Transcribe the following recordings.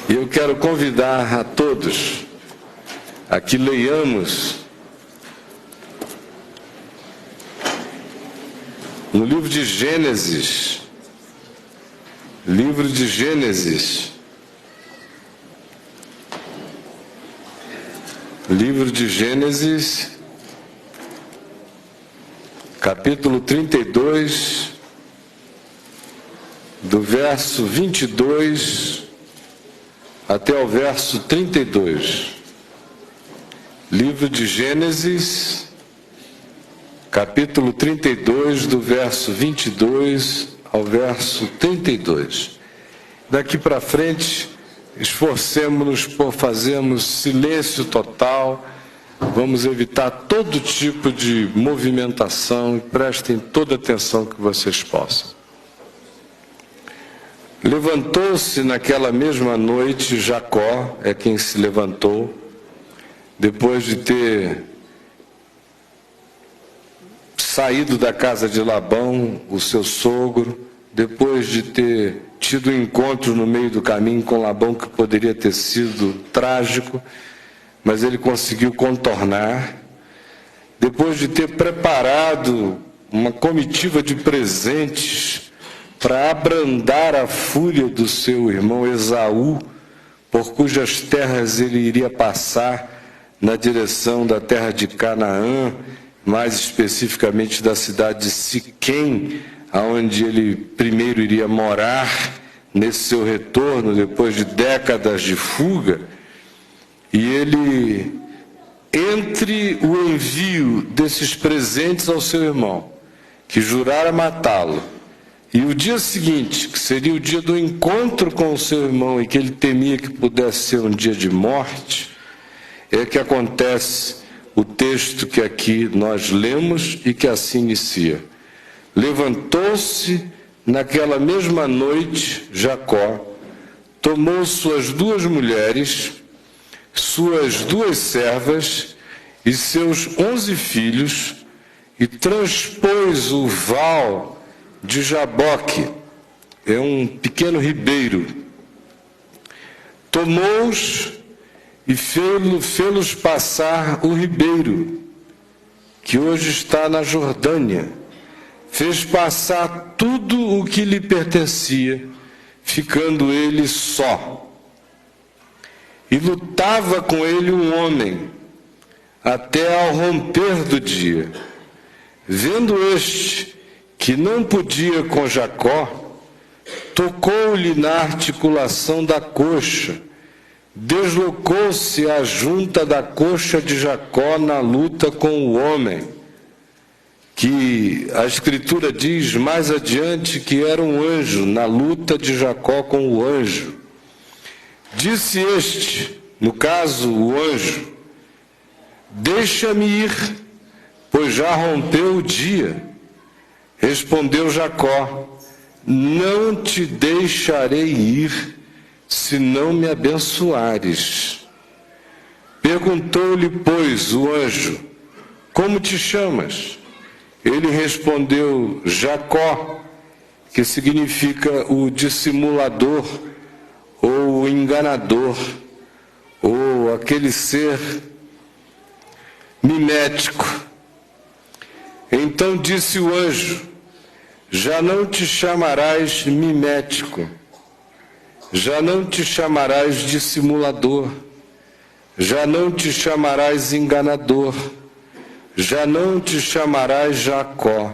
E eu quero convidar a todos a que leiamos no livro de Gênesis, capítulo 32, do verso 22 até o verso 32. Livro de Gênesis, capítulo 32, do verso 22 ao verso 32. Daqui para frente, esforcemos-nos por fazermos silêncio total. Vamos evitar todo tipo de movimentação e prestem toda a atenção que vocês possam. Levantou-se naquela mesma noite Jacó, é quem se levantou, depois de ter saído da casa de Labão, o seu sogro, depois de ter tido um encontro no meio do caminho com Labão que poderia ter sido trágico, mas ele conseguiu contornar, depois de ter preparado uma comitiva de presentes para abrandar a fúria do seu irmão Esaú, por cujas terras ele iria passar na direção da terra de Canaã, mais especificamente da cidade de Siquém, aonde ele primeiro iria morar nesse seu retorno, depois de décadas de fuga. E ele, entre o envio desses presentes ao seu irmão, que jurara matá-lo, e o dia seguinte, que seria o dia do encontro com o seu irmão, e que ele temia que pudesse ser um dia de morte, é que acontece o texto que aqui nós lemos e que assim inicia. Levantou-se naquela mesma noite Jacó, tomou suas 2 mulheres, suas 2 servas e seus 11 filhos, e transpôs o val de Jaboque, é um pequeno ribeiro, tomou-os e fê-los passar o ribeiro, que hoje está na Jordânia, fez passar tudo o que lhe pertencia, ficando ele só. E lutava com ele um homem, até ao romper do dia. Vendo este que não podia com Jacó, tocou-lhe na articulação da coxa, deslocou-se a junta da coxa de Jacó na luta com o homem, que a Escritura diz mais adiante que era um anjo, na luta de Jacó com o anjo. Disse este, no caso o anjo, deixa-me ir, pois já rompeu o dia. Respondeu Jacó, não te deixarei ir, se não me abençoares. Perguntou-lhe, pois, o anjo, como te chamas? Ele respondeu, Jacó, que significa o dissimulador, ou o enganador, ou aquele ser mimético. Então disse o anjo, já não te chamarás mimético, já não te chamarás dissimulador, já não te chamarás enganador, já não te chamarás Jacó,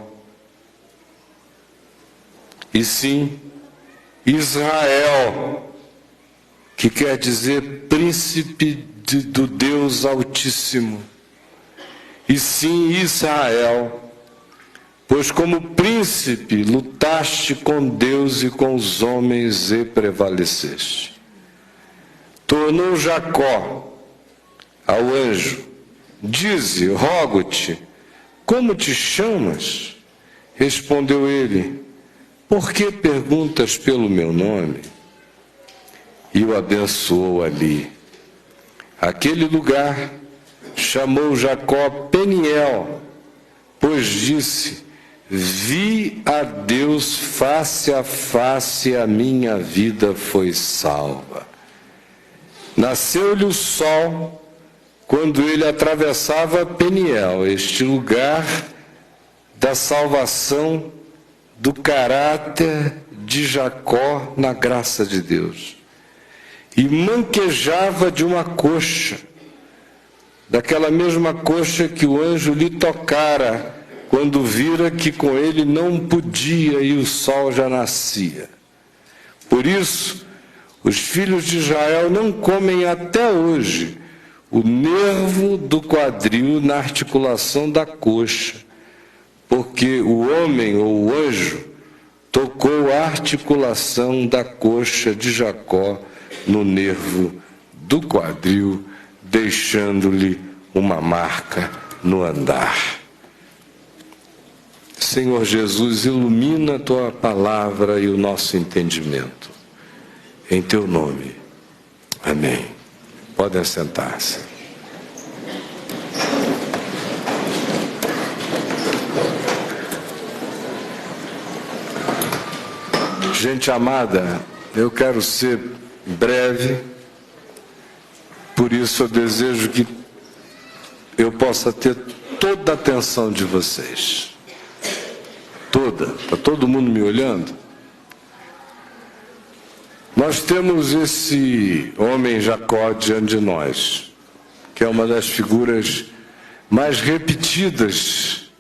e sim Israel, que quer dizer príncipe do Deus Altíssimo, e sim Israel, pois como príncipe lutaste com Deus e com os homens e prevaleceste. Tornou Jacó ao anjo, dize, rogo-te, como te chamas? Respondeu ele, por que perguntas pelo meu nome? E o abençoou ali. Aquele lugar chamou Jacó Peniel, pois disse, vi a Deus face a face, a minha vida foi salva. Nasceu-lhe o sol quando ele atravessava Peniel, este lugar da salvação do caráter de Jacó na graça de Deus. E manquejava de uma coxa, daquela mesma coxa que o anjo lhe tocara, quando vira que com ele não podia e o sol já nascia. Por isso, os filhos de Israel não comem até hoje o nervo do quadril na articulação da coxa, porque o homem ou o anjo tocou a articulação da coxa de Jacó no nervo do quadril, deixando-lhe uma marca no andar. Senhor Jesus, ilumina a tua palavra e o nosso entendimento. Em teu nome. Amém. Podem sentar-se. Gente amada, eu quero ser breve, por isso eu desejo que eu possa ter toda a atenção de vocês. Toda. Está todo mundo me olhando? Nós temos esse homem Jacó diante de nós, que é uma das figuras mais repetidas,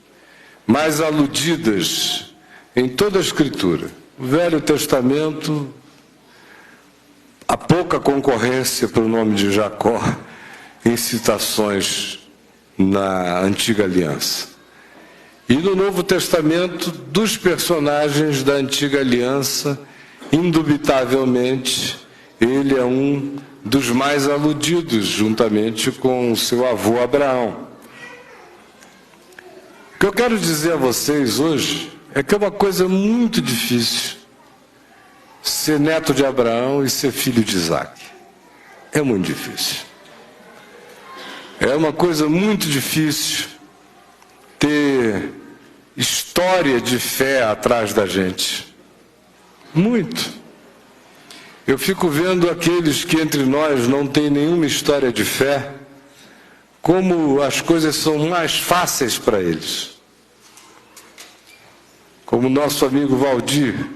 mais aludidas em toda a Escritura. O Velho Testamento, há pouca concorrência para o nome de Jacó em citações na Antiga Aliança. E no Novo Testamento, dos personagens da Antiga Aliança, indubitavelmente, ele é um dos mais aludidos, juntamente com o seu avô Abraão. O que eu quero dizer a vocês hoje é que é uma coisa muito difícil ser neto de Abraão e ser filho de Isaac. É muito difícil. É uma coisa muito difícil ter história de fé atrás da gente. Muito. Eu fico vendo aqueles que entre nós não têm nenhuma história de fé, como as coisas são mais fáceis para eles. Como o nosso amigo Valdir,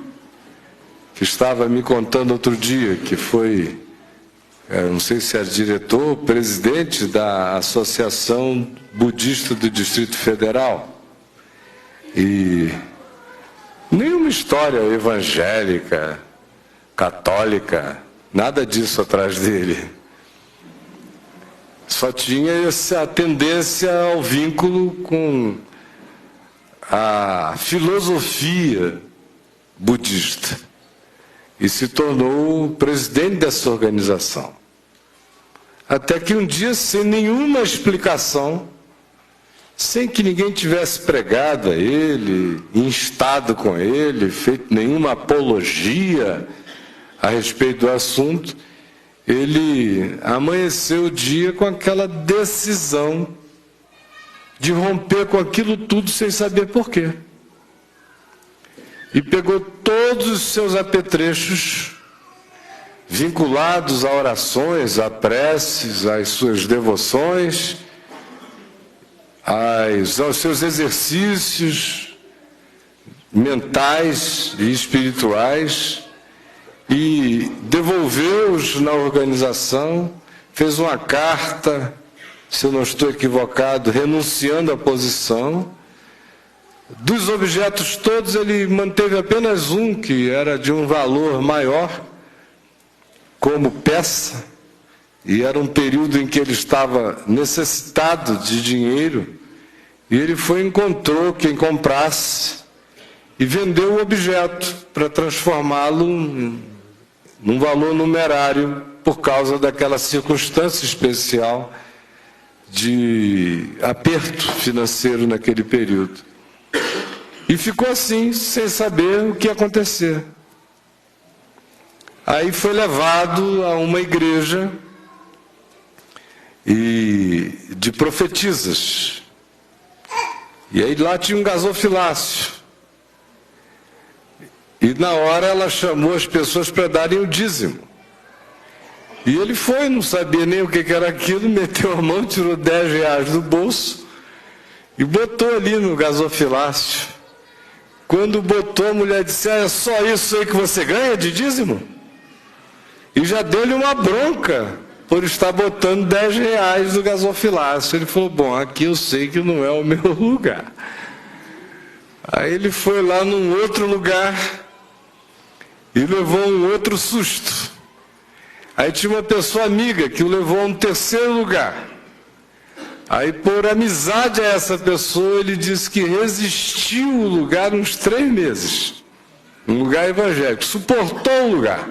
que estava me contando outro dia, que foi, não sei se é diretor, presidente da Associação Budista do Distrito Federal. E nenhuma história evangélica, católica, nada disso atrás dele. Só tinha essa tendência ao vínculo com a filosofia budista. E se tornou o presidente dessa organização. Até que um dia, sem nenhuma explicação, sem que ninguém tivesse pregado a ele, instado com ele, feito nenhuma apologia a respeito do assunto, ele amanheceu o dia com aquela decisão de romper com aquilo tudo sem saber por quê. E pegou todos os seus apetrechos vinculados a orações, a preces, às suas devoções, aos seus exercícios mentais e espirituais, e devolveu-os na organização, fez uma carta, se eu não estou equivocado, renunciando à posição. Dos objetos todos, ele manteve apenas um, que era de um valor maior, como peça, e era um período em que ele estava necessitado de dinheiro, e ele foi e encontrou quem comprasse, e vendeu o objeto para transformá-lo num valor numerário, por causa daquela circunstância especial de aperto financeiro naquele período. E ficou assim, sem saber o que ia acontecer. Aí foi levado a uma igreja de profetisas. E aí lá tinha um gasofilácio. E na hora ela chamou as pessoas para darem o dízimo. E ele foi, não sabia nem o que era aquilo, meteu a mão, tirou 10 reais do bolso e botou ali no gasofilácio. Quando botou, a mulher disse: é só isso aí que você ganha de dízimo? E já deu-lhe uma bronca por estar botando 10 reais no gasofilácio. Ele falou: bom, aqui eu sei que não é o meu lugar. Aí ele foi lá num outro lugar e levou um outro susto. Aí tinha uma pessoa amiga que o levou a um terceiro lugar. Aí, por amizade a essa pessoa, ele disse que resistiu o lugar uns 3 meses. Um lugar evangélico. Suportou o lugar.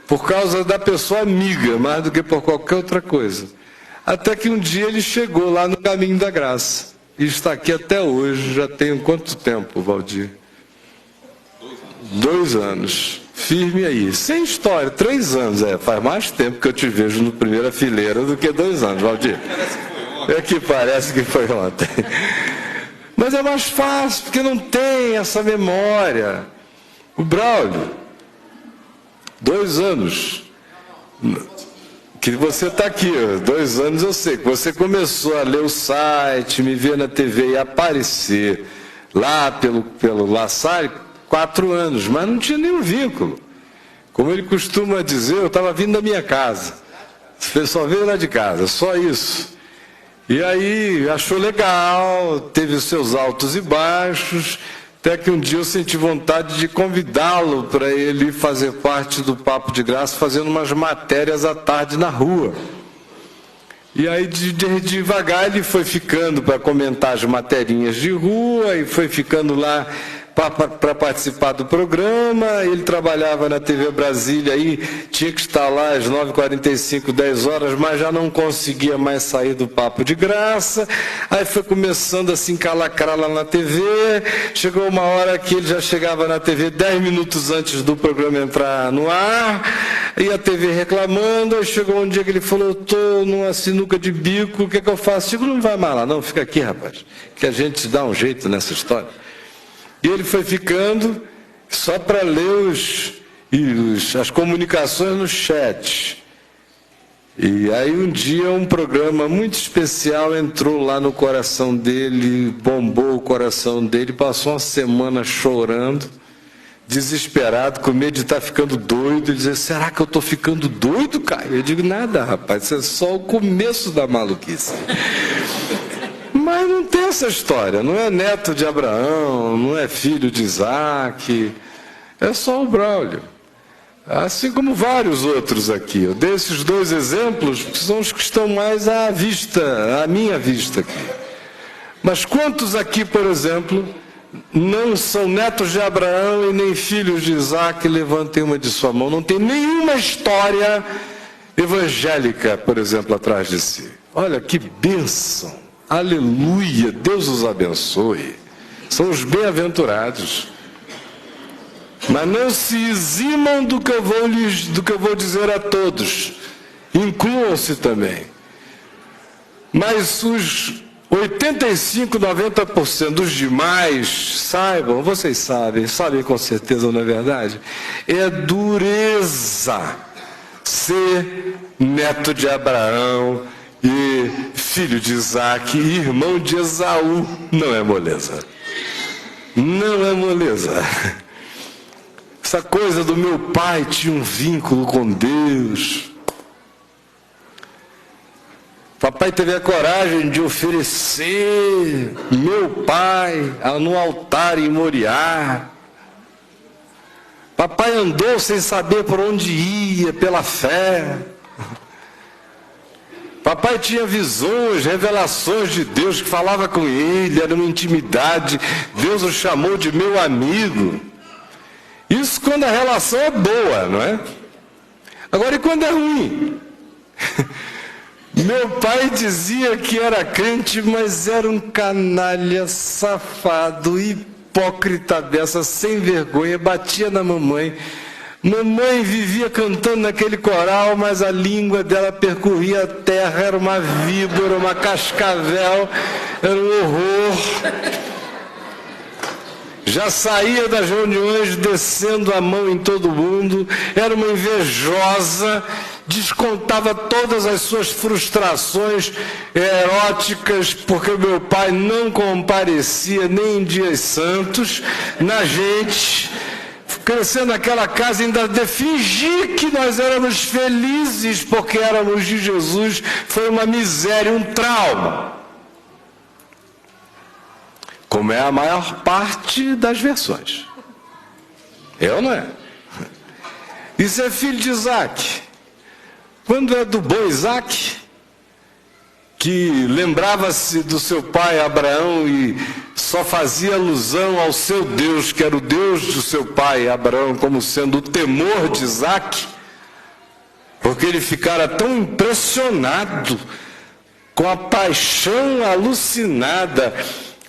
Por causa da pessoa amiga, mais do que por qualquer outra coisa. Até que um dia ele chegou lá no caminho da graça. E está aqui até hoje. Já tem quanto tempo, Valdir? 2 anos. Firme aí. Sem história. 3 anos. Faz mais tempo que eu te vejo no primeira fileira do que 2 anos, Valdir. É que parece que foi ontem. Mas é mais fácil, porque não tem essa memória. O Braulio, 2 anos que você está aqui, 2 anos eu sei, que você começou a ler o site, me ver na TV e aparecer lá pelo La Salle, 4 anos, mas não tinha nenhum vínculo. Como ele costuma dizer, eu estava vindo da minha casa. Você só veio lá de casa, só isso. E aí achou legal, teve os seus altos e baixos, até que um dia eu senti vontade de convidá-lo para ele fazer parte do Papo de Graça, fazendo umas matérias à tarde na rua. E aí devagar ele foi ficando para comentar as materinhas de rua e foi ficando lá para participar do programa. Ele trabalhava na TV Brasília, aí tinha que estar lá às 9h45, 10 horas, mas já não conseguia mais sair do Papo de Graça. Aí foi começando a se encalacrar lá na TV. Chegou uma hora que ele já chegava na TV 10 minutos antes do programa entrar no ar, e a TV reclamando. Aí chegou um dia que ele falou: eu estou numa sinuca de bico, o que é que eu faço? Digo: não vai mais lá não, fica aqui, rapaz, que a gente dá um jeito nessa história. E ele foi ficando só para ler as comunicações no chat. E aí um dia um programa muito especial entrou lá no coração dele, bombou o coração dele, passou uma semana chorando, desesperado, com medo de estar ficando doido. Ele dizia: será que eu estou ficando doido, Caio? Eu digo: nada, rapaz, isso é só o começo da maluquice. Mas não tem essa história, não é neto de Abraão, não é filho de Isaac, é só o Braulio. Assim como vários outros aqui. Eu dei esses 2 exemplos, que são os que estão mais à vista, à minha vista aqui. Mas quantos aqui, por exemplo, não são netos de Abraão e nem filhos de Isaac? Levantem uma de sua mão. Não tem nenhuma história evangélica, por exemplo, atrás de si. Olha que bênção. Aleluia, Deus os abençoe. São os bem-aventurados. Mas não se eximam do que eu vou dizer a todos. Incluam-se também. Mas os 85, 90% dos demais, saibam, vocês sabem com certeza, não é verdade? É dureza ser neto de Abraão e filho de Isaac e irmão de Esaú. Não é moleza. Não é moleza. Essa coisa do meu pai tinha um vínculo com Deus. Papai teve a coragem de oferecer meu pai no altar em Moriá. Papai andou sem saber por onde ia, pela fé. Papai tinha visões, revelações de Deus, que falava com ele, era uma intimidade. Deus o chamou de meu amigo. Isso quando a relação é boa, não é? Agora, e quando é ruim? Meu pai dizia que era crente, mas era um canalha, safado, hipócrita dessa, sem vergonha, batia na mamãe. Mamãe vivia cantando naquele coral, mas a língua dela percorria a terra, era uma víbora, uma cascavel, era um horror. Já saía das reuniões descendo a mão em todo mundo, era uma invejosa, descontava todas as suas frustrações eróticas, porque meu pai não comparecia nem em dias santos na gente. Crescendo naquela casa, ainda de fingir que nós éramos felizes porque éramos de Jesus, foi uma miséria, um trauma. Como é a maior parte das versões. É ou não é? Isso é filho de Isaac. Quando é do bom Isaac, que lembrava-se do seu pai Abraão e só fazia alusão ao seu Deus, que era o Deus do seu pai Abraão, como sendo o temor de Isaac, porque ele ficara tão impressionado com a paixão alucinada,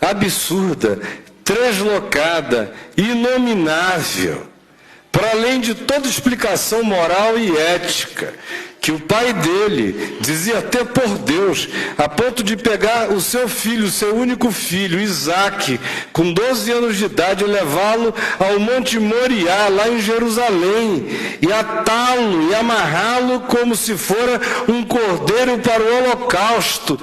absurda, translocada, inominável, para além de toda explicação moral e ética, que o pai dele dizia ter por Deus, a ponto de pegar o seu filho, o seu único filho, Isaque, com 12 anos de idade, e levá-lo ao Monte Moriá, lá em Jerusalém, e atá-lo e amarrá-lo como se fora um cordeiro para o holocausto.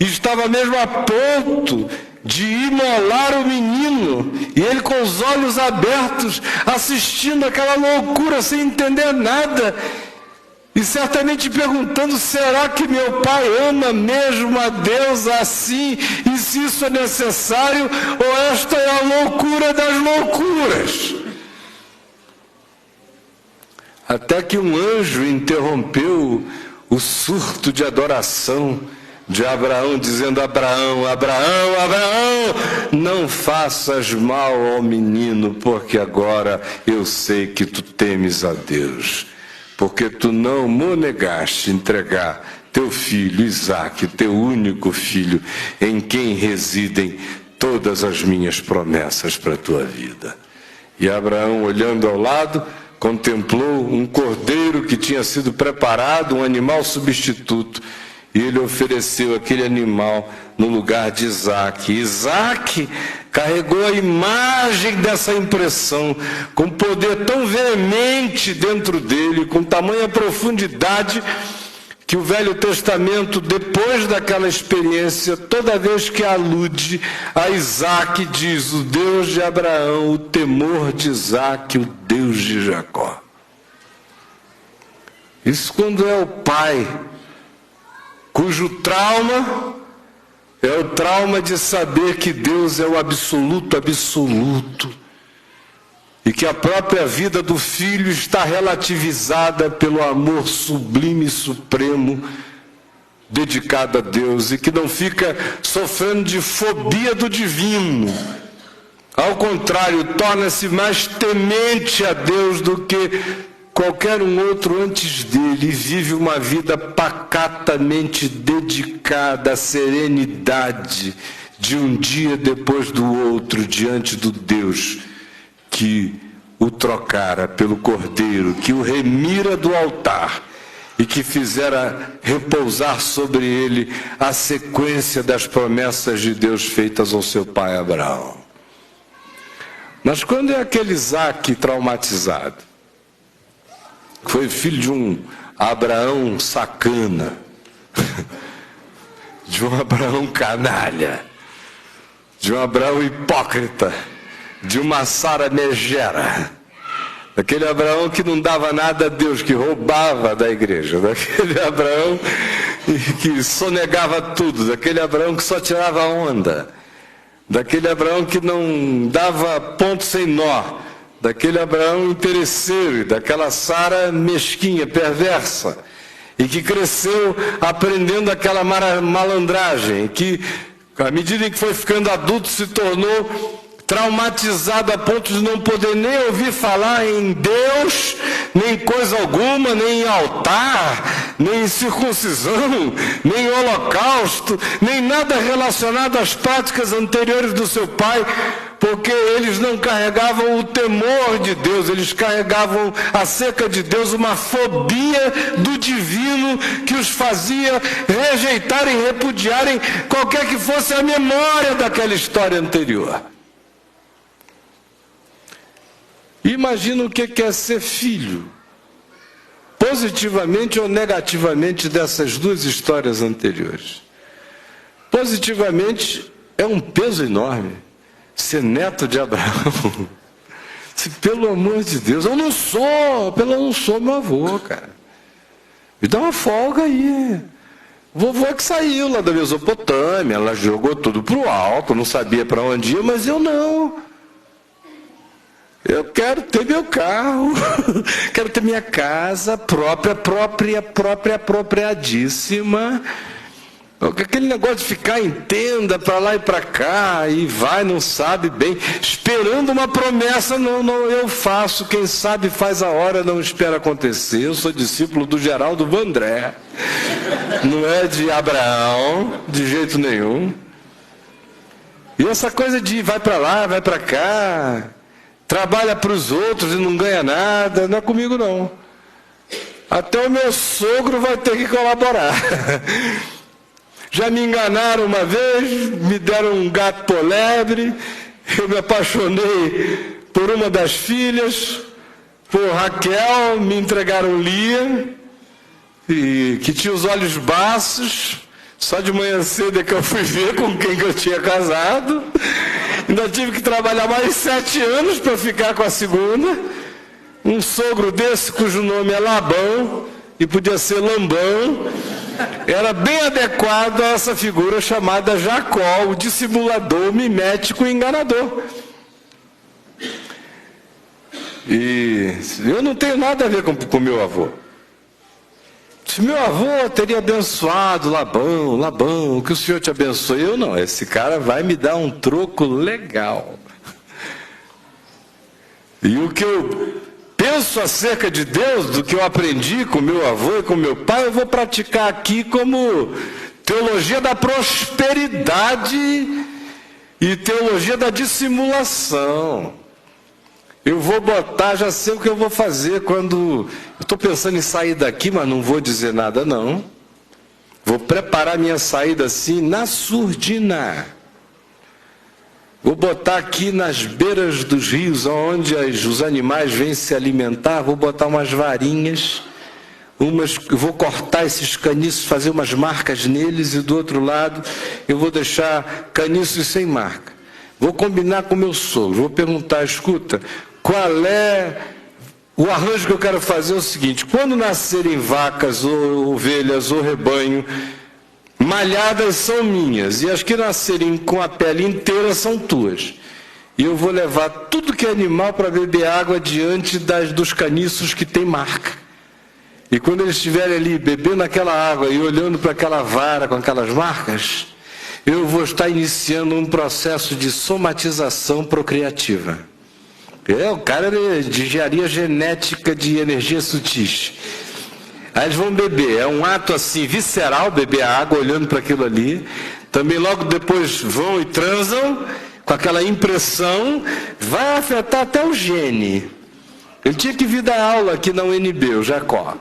E estava mesmo a ponto de imolar o menino, e ele com os olhos abertos, assistindo aquela loucura, sem entender nada, e certamente perguntando: será que meu pai ama mesmo a Deus assim, e se isso é necessário, ou esta é a loucura das loucuras? Até que um anjo interrompeu o surto de adoração de Abraão, dizendo: Abraão, Abraão, Abraão, não faças mal ao menino, porque agora eu sei que tu temes a Deus, porque tu não me negaste entregar teu filho Isaque, teu único filho, em quem residem todas as minhas promessas para a tua vida. E Abraão, olhando ao lado, contemplou um cordeiro que tinha sido preparado, um animal substituto, e ele ofereceu aquele animal no lugar de Isaque. Isaque carregou a imagem dessa impressão com poder tão veemente dentro dele, com tamanha profundidade, que o Velho Testamento, depois daquela experiência, toda vez que alude a Isaque, diz: o Deus de Abraão, o temor de Isaque, o Deus de Jacó. Isso quando é o pai cujo trauma é o trauma de saber que Deus é o absoluto, absoluto, e que a própria vida do filho está relativizada pelo amor sublime e supremo dedicado a Deus, e que não fica sofrendo de fobia do divino. Ao contrário, torna-se mais temente a Deus do que qualquer um outro antes dele, e vive uma vida pacatamente dedicada à serenidade de um dia depois do outro, diante do Deus que o trocara pelo cordeiro, que o remira do altar e que fizera repousar sobre ele a sequência das promessas de Deus feitas ao seu pai Abraão. Mas quando é aquele Isaque traumatizado, foi filho de um Abraão sacana, de um Abraão canalha, de um Abraão hipócrita, de uma Sara megera, daquele Abraão que não dava nada a Deus, que roubava da igreja, daquele Abraão que sonegava tudo, daquele Abraão que só tirava onda, daquele Abraão que não dava ponto sem nó, daquele Abraão interesseiro, daquela Sara mesquinha, perversa, e que cresceu aprendendo aquela malandragem, que à medida em que foi ficando adulto se tornou traumatizado a ponto de não poder nem ouvir falar em Deus, nem coisa alguma, nem em altar, nem em circuncisão, nem em holocausto, nem nada relacionado às práticas anteriores do seu pai, porque eles não carregavam o temor de Deus, eles carregavam acerca de Deus uma fobia do divino que os fazia rejeitarem, repudiarem qualquer que fosse a memória daquela história anterior. Imagina o que é ser filho, positivamente ou negativamente dessas duas histórias anteriores. Positivamente, é um peso enorme ser neto de Abraão. Pelo amor de Deus, eu não sou meu avô, cara. Me dá uma folga aí. Vovô que saiu lá da Mesopotâmia, ela jogou tudo pro alto, não sabia para onde ir, mas eu não. Eu quero ter meu carro, quero ter minha casa apropriadíssima. Aquele negócio de ficar em tenda para lá e para cá, e vai, não sabe bem, esperando uma promessa, não, eu faço, quem sabe faz a hora, não espera acontecer. Eu sou discípulo do Geraldo Vandré, não é de Abraão, de jeito nenhum. E essa coisa de vai para lá, vai para cá, trabalha para os outros e não ganha nada, não é comigo não. Até o meu sogro vai ter que colaborar. Já me enganaram uma vez, me deram um gato por lebre, eu me apaixonei por uma das filhas, por Raquel, me entregaram Lia, e que tinha os olhos baços, só de manhã cedo é que eu fui ver com quem que eu tinha casado, ainda tive que trabalhar mais 7 anos para ficar com a segunda, um sogro desse cujo nome é Labão, e podia ser Lambão, era bem adequado a essa figura chamada Jacó, o dissimulador, mimético e enganador. E eu não tenho nada a ver com meu avô. Se meu avô teria abençoado Labão, que o Senhor te abençoe, eu não. Esse cara vai me dar um troco legal. E o que eu penso acerca de Deus, do que eu aprendi com meu avô e com meu pai, eu vou praticar aqui como teologia da prosperidade e teologia da dissimulação. Eu vou botar, já sei o que eu vou fazer quando... Eu estou pensando em sair daqui, mas não vou dizer nada não. Vou preparar minha saída assim, na surdina. Vou botar aqui nas beiras dos rios, onde os animais vêm se alimentar, vou botar umas varinhas, vou cortar esses caniços, fazer umas marcas neles, e do outro lado eu vou deixar caniços sem marca. Vou combinar com meu sogro, vou perguntar, escuta, qual é o arranjo que eu quero fazer? É o seguinte, quando nascerem vacas ou ovelhas ou rebanho, malhadas são minhas, e as que nascerem com a pele inteira são tuas. E eu vou levar tudo que é animal para beber água diante dos caniços que tem marca. E quando eles estiverem ali bebendo aquela água e olhando para aquela vara com aquelas marcas, eu vou estar iniciando um processo de somatização procriativa. O cara é de engenharia genética de energias sutis. Aí eles vão beber, é um ato assim visceral, beber a água olhando para aquilo ali. Também logo depois vão e transam, com aquela impressão, vai afetar até o gene. Ele tinha que vir dar aula aqui na UNB, o Jacó.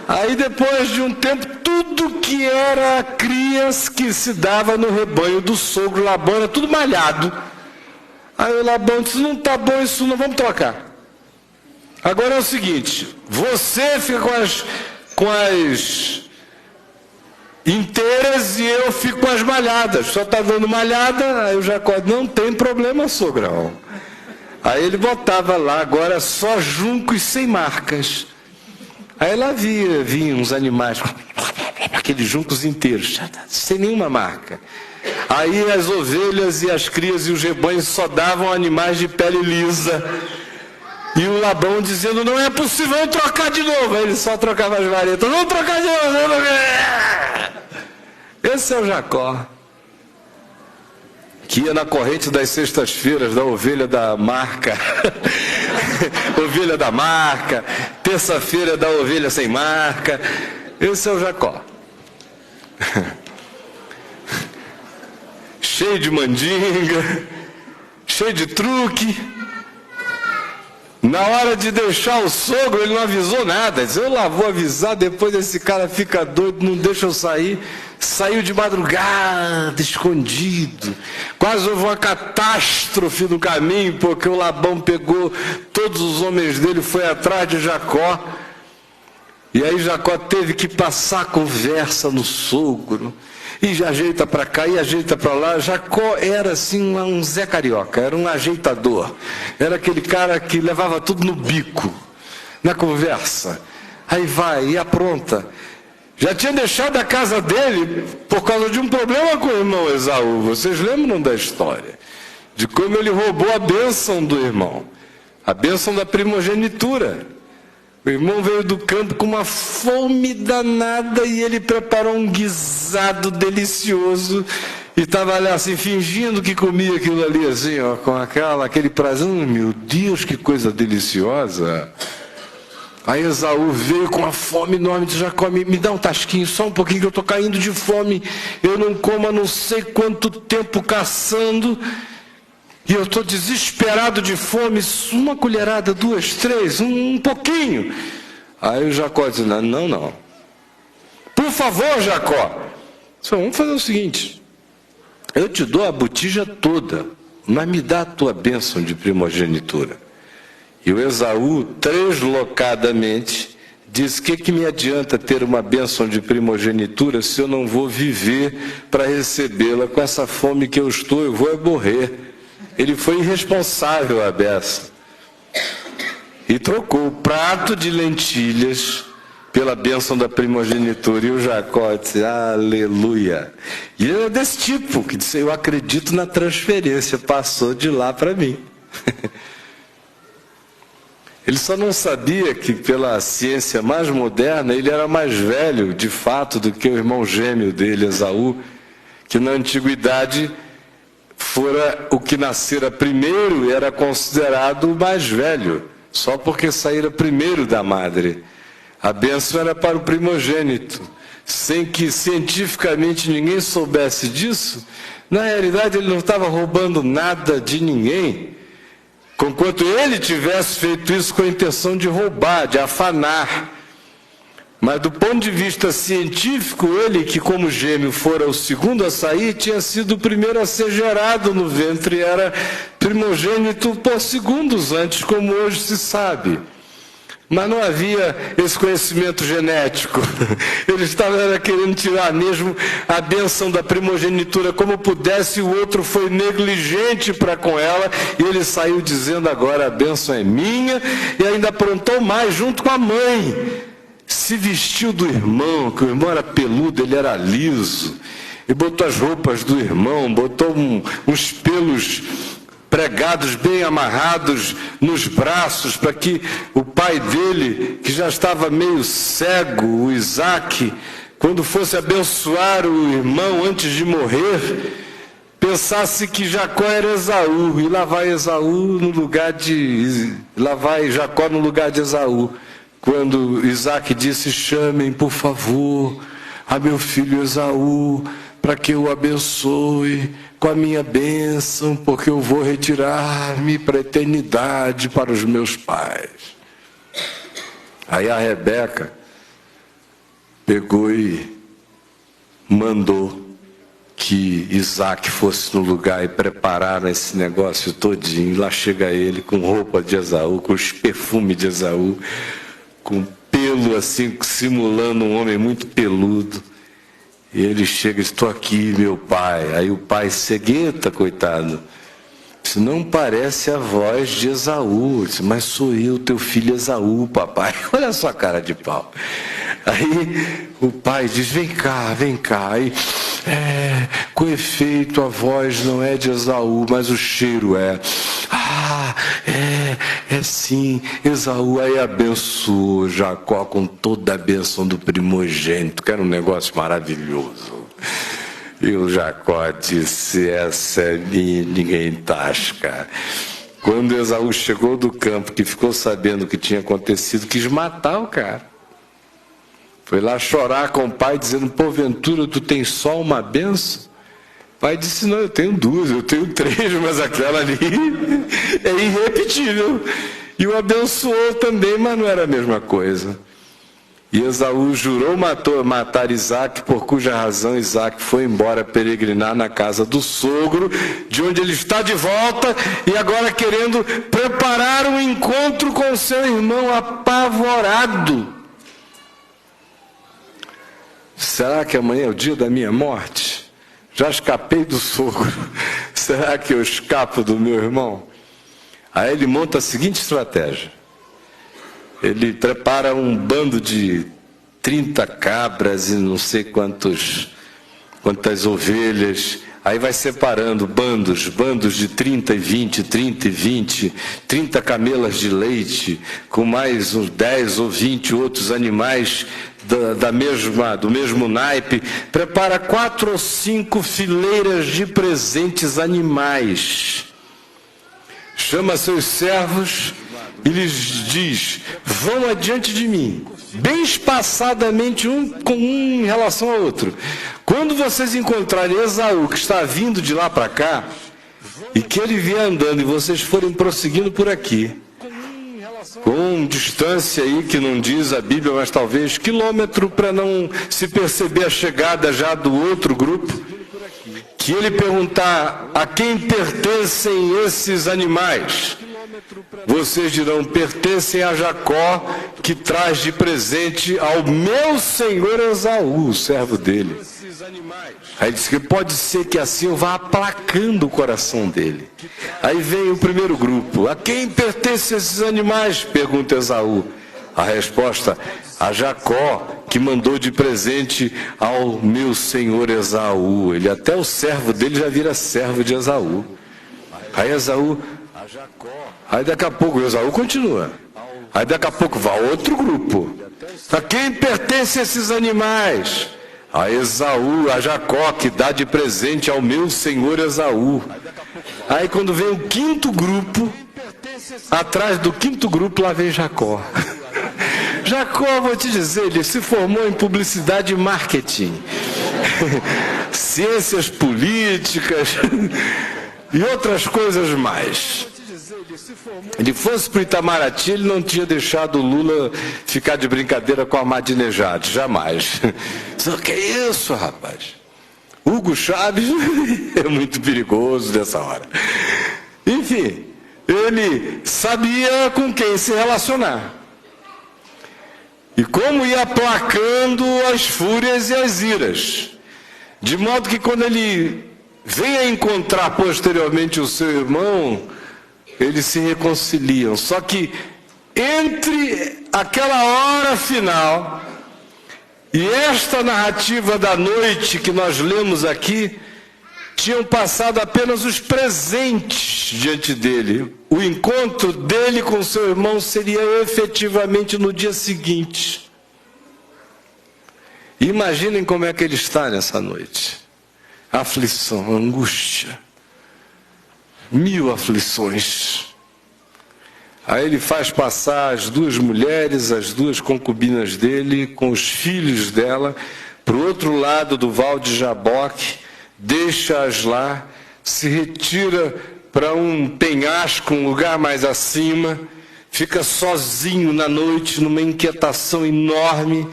Aí depois de um tempo, tudo que era crias que se dava no rebanho do sogro Labão, era tudo malhado. Aí o Labão disse, não está bom isso não, vamos trocar. Agora é o seguinte, você fica com as inteiras e eu fico com as malhadas. Só está dando malhada, aí o Jacó, não tem problema, sogrão. Aí ele botava lá, agora só juncos sem marcas. Aí lá vinha uns animais, aqueles juncos inteiros, sem nenhuma marca. Aí as ovelhas e as crias e os rebanhos só davam animais de pele lisa. E o Labão dizendo, não é possível, vamos trocar de novo. Aí ele só trocava as varetas, vamos trocar de novo. Esse é o Jacó, que ia na corrente das sextas-feiras da ovelha da marca. Ovelha da marca, terça-feira da ovelha sem marca. Esse é o Jacó. Cheio de mandinga, cheio de truque. Na hora de deixar o sogro, ele não avisou nada. Disse, eu lá vou avisar, depois esse cara fica doido, não deixa eu sair. Saiu de madrugada, escondido. Quase houve uma catástrofe no caminho, porque o Labão pegou todos os homens dele, foi atrás de Jacó. E aí Jacó teve que passar a conversa no sogro, e ajeita para cá e ajeita para lá. Jacó era assim um Zé Carioca, era um ajeitador, era aquele cara que levava tudo no bico, na conversa. Aí vai e apronta. Já tinha deixado a casa dele por causa de um problema com o irmão Esaú. Vocês lembram da história? De como ele roubou a bênção do irmão, a bênção da primogenitura. O irmão veio do campo com uma fome danada e ele preparou um guisado delicioso e estava ali assim, fingindo que comia aquilo ali assim, ó, com aquele prazer. Meu Deus, que coisa deliciosa! Aí Esaú veio com uma fome enorme de Jacó, me dá um tasquinho, só um pouquinho que eu estou caindo de fome, eu não como há não sei quanto tempo caçando, e eu estou desesperado de fome, uma colherada, 2, 3, um pouquinho. Aí o Jacó diz, não. Por favor, Jacó, só vamos fazer o seguinte, eu te dou a botija toda, mas me dá a tua bênção de primogenitura. E o Esaú, translocadamente, diz, que me adianta ter uma bênção de primogenitura se eu não vou viver para recebê-la? Com essa fome que eu estou, eu vou morrer. Ele foi irresponsável à beça. E trocou o prato de lentilhas pela bênção da primogenitura. E o Jacó disse, aleluia. E ele é desse tipo, que disse, eu acredito na transferência, passou de lá para mim. Ele só não sabia que, pela ciência mais moderna, ele era mais velho, de fato, do que o irmão gêmeo dele, Esaú, que na antiguidade fora o que nascera primeiro e era considerado o mais velho, só porque saíra primeiro da madre. A bênção era para o primogênito, sem que cientificamente ninguém soubesse disso. Na realidade, ele não estava roubando nada de ninguém, conquanto ele tivesse feito isso com a intenção de roubar, de afanar. Mas do ponto de vista científico, ele, que como gêmeo fora o segundo a sair, tinha sido o primeiro a ser gerado no ventre, era primogênito por segundos antes, como hoje se sabe. Mas não havia esse conhecimento genético. Ele estava querendo tirar mesmo a bênção da primogenitura como pudesse, e o outro foi negligente para com ela, e ele saiu dizendo, agora a bênção é minha, e ainda aprontou mais junto com a mãe. Se vestiu do irmão, que o irmão era peludo, ele era liso, e botou as roupas do irmão, botou uns pelos pregados bem amarrados nos braços, para que o pai dele, que já estava meio cego, o Isaac, quando fosse abençoar o irmão antes de morrer, pensasse que Jacó era Esaú, e lá vai Jacó no lugar de Esaú. Quando Isaac disse, chamem por favor a meu filho Esaú, para que eu o abençoe com a minha bênção, porque eu vou retirar-me para a eternidade, para os meus pais. Aí a Rebeca pegou e mandou que Isaac fosse no lugar e prepararam esse negócio todinho. Lá chega ele com roupa de Esaú, com os perfumes de Esaú, com pelo assim, simulando um homem muito peludo. E ele chega, estou aqui, meu pai. Aí o pai cegueta, coitado, disse, não parece a voz de Esaú. Disse, mas sou eu, teu filho Esaú, papai. Olha só a cara de pau. Aí o pai diz, vem cá. Aí, com efeito, a voz não é de Esaú, mas o cheiro é. É sim, Esaú. Aí abençoou Jacó com toda a bênção do primogênito, que era um negócio maravilhoso. E o Jacó disse, essa é minha, ninguém tasca. Quando Esaú chegou do campo, que ficou sabendo o que tinha acontecido, quis matar o cara. Foi lá chorar com o pai, dizendo, porventura tu tens só uma bênção? O pai disse, não, eu tenho 2, eu tenho 3, mas aquela ali é irrepetível. E o abençoou também, mas não era a mesma coisa. E Esaú jurou matar Isaac, por cuja razão Isaac foi embora peregrinar na casa do sogro, de onde ele está de volta, e agora querendo preparar um encontro com seu irmão apavorado. será que amanhã é o dia da minha morte? Já escapei do sogro, será que eu escapo do meu irmão? Aí ele monta a seguinte estratégia. Ele prepara um bando de 30 cabras e não sei quantas ovelhas. Aí vai separando bandos de 30 e 20, 30 e 20, 30 camelas de leite, com mais uns 10 ou 20 outros animais do mesmo naipe. Prepara 4 ou 5 fileiras de presentes animais. Chama seus servos e lhes diz: vão adiante de mim, bem espaçadamente um em relação ao outro. Quando vocês encontrarem Esaú, que está vindo de lá para cá, e que ele vier andando e vocês forem prosseguindo por aqui, com distância aí que não diz a Bíblia, mas talvez quilômetro, para não se perceber a chegada já do outro grupo, que ele perguntar: a quem pertencem esses animais? Vocês dirão: pertencem a Jacó, que traz de presente ao meu senhor Esaú, o servo dele. Aí diz que pode ser que assim eu vá aplacando o coração dele. Aí vem o primeiro grupo: a quem pertencem esses animais? Pergunta Esaú. A resposta: a Jacó, que mandou de presente ao meu senhor Esaú. Ele, até o servo dele já vira servo de Esaú. Aí Esaú, aí daqui a pouco Esaú continua. Aí daqui a pouco vai outro grupo: a quem pertencem esses animais? A Esaú, a Jacó, que dá de presente ao meu senhor Esaú. Aí quando vem o quinto grupo, atrás do quinto grupo lá vem Jacó. Jacó, vou te dizer, ele se formou em publicidade e marketing, ciências políticas e outras coisas mais. Ele fosse para o Itamaraty, ele não tinha deixado o Lula ficar de brincadeira com a Ahmadinejad, jamais. Só que é isso, rapaz. Hugo Chávez é muito perigoso nessa hora. Enfim, ele sabia com quem se relacionar. E como ia aplacando as fúrias e as iras. De modo que quando ele vem a encontrar posteriormente o seu irmão, eles se reconciliam. Só que entre aquela hora final e esta narrativa da noite que nós lemos aqui, tinham passado apenas os presentes diante dele. O encontro dele com seu irmão seria efetivamente no dia seguinte. Imaginem como é que ele está nessa noite. Aflição, angústia. 1000 aflições. Aí ele faz passar as 2 mulheres, as 2 concubinas dele, com os filhos dela, para o outro lado do Val de Jaboque, deixa-as lá, se retira para um penhasco, um lugar mais acima, fica sozinho na noite, numa inquietação enorme,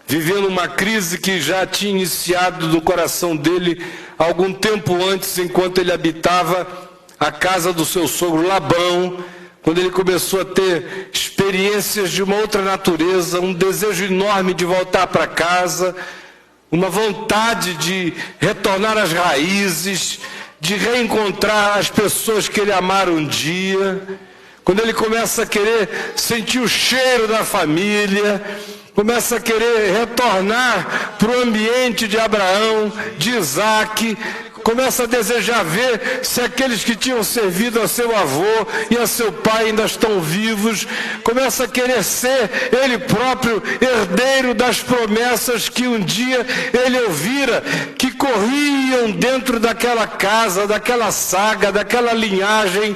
vivendo uma crise que já tinha iniciado no coração dele algum tempo antes, enquanto ele habitava a casa do seu sogro Labão, quando ele começou a ter experiências de uma outra natureza, um desejo enorme de voltar para casa, uma vontade de retornar às raízes, de reencontrar as pessoas que ele amara um dia, quando ele começa a querer sentir o cheiro da família, começa a querer retornar para o ambiente de Abraão, de Isaac, começa a desejar ver se aqueles que tinham servido a seu avô e a seu pai ainda estão vivos, começa a querer ser ele próprio herdeiro das promessas que um dia ele ouvira, que corriam dentro daquela casa, daquela saga, daquela linhagem,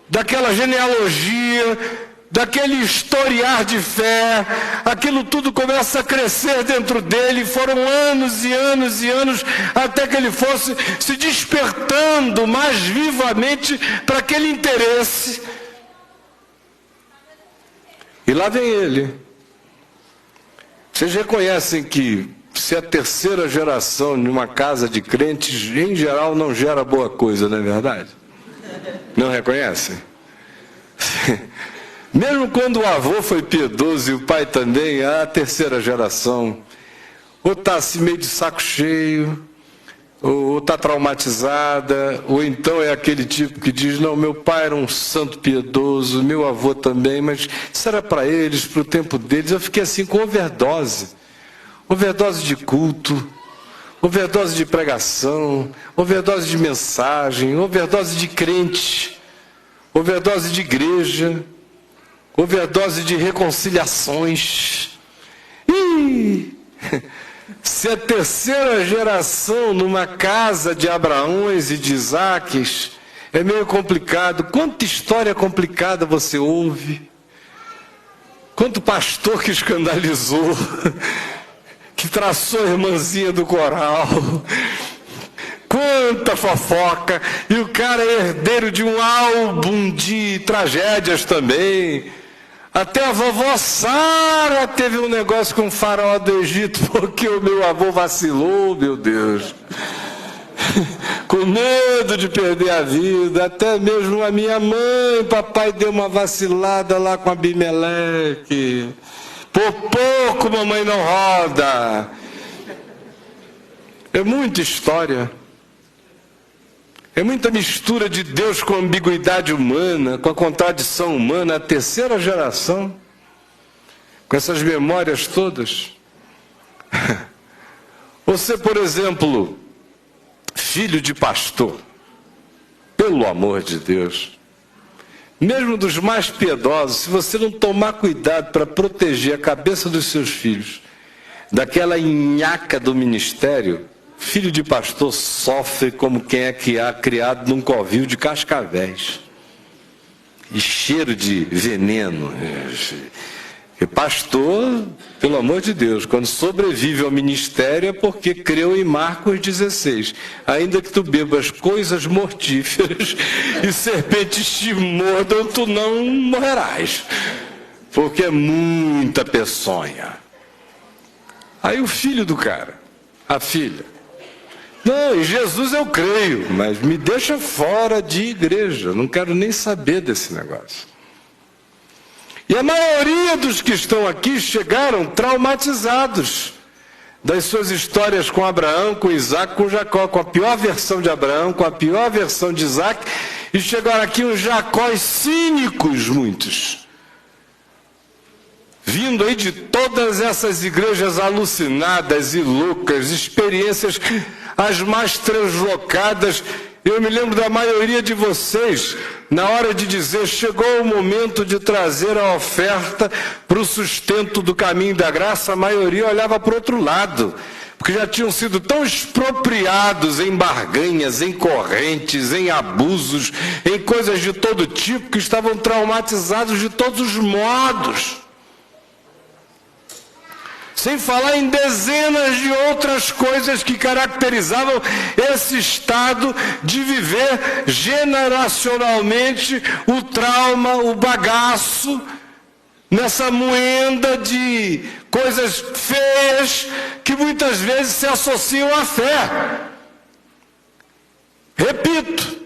daquela genealogia, daquele historiar de fé. Aquilo tudo começa a crescer dentro dele. Foram anos e anos e anos até que ele fosse se despertando mais vivamente para aquele interesse. E lá vem ele. Vocês reconhecem que se a terceira geração de uma casa de crentes, em geral, não gera boa coisa, não é verdade? Não reconhecem? Mesmo quando o avô foi piedoso e o pai também, a terceira geração, ou está assim meio de saco cheio, ou está traumatizada, ou então é aquele tipo que diz, não, meu pai era um santo piedoso, meu avô também, mas isso era para eles, para o tempo deles. Eu fiquei assim com overdose de culto, overdose de pregação, overdose de mensagem, overdose de crente, overdose de igreja, overdose de reconciliações. Se a terceira geração numa casa de Abraões e de Isaques é meio complicado, quanta história complicada você ouve, quanto pastor que escandalizou, que traçou a irmãzinha do coral, quanta fofoca, e o cara é herdeiro de um álbum de tragédias também. Até a vovó Sara teve um negócio com o faraó do Egito, porque o meu avô vacilou, meu Deus. Com medo de perder a vida, até mesmo a minha mãe, papai deu uma vacilada lá com Abimeleque. Por pouco mamãe não roda. É muita história. É muita mistura de Deus com a ambiguidade humana, com a contradição humana, a terceira geração, com essas memórias todas. Você, por exemplo, filho de pastor, pelo amor de Deus, mesmo dos mais piedosos, se você não tomar cuidado para proteger a cabeça dos seus filhos daquela nhaca do ministério, filho de pastor sofre como quem é que há criado num covil de cascavéis. E cheiro de veneno. E pastor, pelo amor de Deus, quando sobrevive ao ministério é porque creu em Marcos 16. Ainda que tu bebas coisas mortíferas e serpentes te mordam, tu não morrerás. Porque é muita peçonha. Aí o filho do cara, a filha, não, em Jesus eu creio, mas me deixa fora de igreja, não quero nem saber desse negócio. E a maioria dos que estão aqui chegaram traumatizados das suas histórias com Abraão, com Isaac, com Jacó, com a pior versão de Abraão, com a pior versão de Isaac, e chegaram aqui uns Jacóis cínicos, muitos. Vindo aí de todas essas igrejas alucinadas e loucas, experiências as mais translocadas. Eu me lembro da maioria de vocês, na hora de dizer, chegou o momento de trazer a oferta para o sustento do caminho da graça, a maioria olhava para o outro lado, porque já tinham sido tão expropriados em barganhas, em correntes, em abusos, em coisas de todo tipo, que estavam traumatizados de todos os modos. Sem falar em dezenas de outras coisas que caracterizavam esse estado de viver generacionalmente o trauma, o bagaço, nessa moenda de coisas feias que muitas vezes se associam à fé. Repito,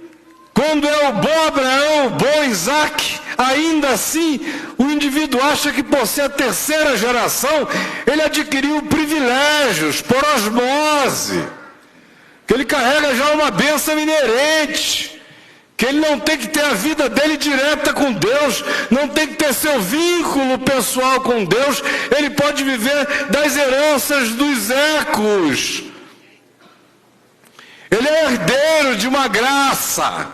quando é o bom Abraão, o bom Isaac, ainda assim, o indivíduo acha que por ser a terceira geração, ele adquiriu privilégios por osmose, que ele carrega já uma bênção inerente, que ele não tem que ter a vida dele direta com Deus, não tem que ter seu vínculo pessoal com Deus, ele pode viver das heranças dos ecos. Ele é herdeiro de uma graça,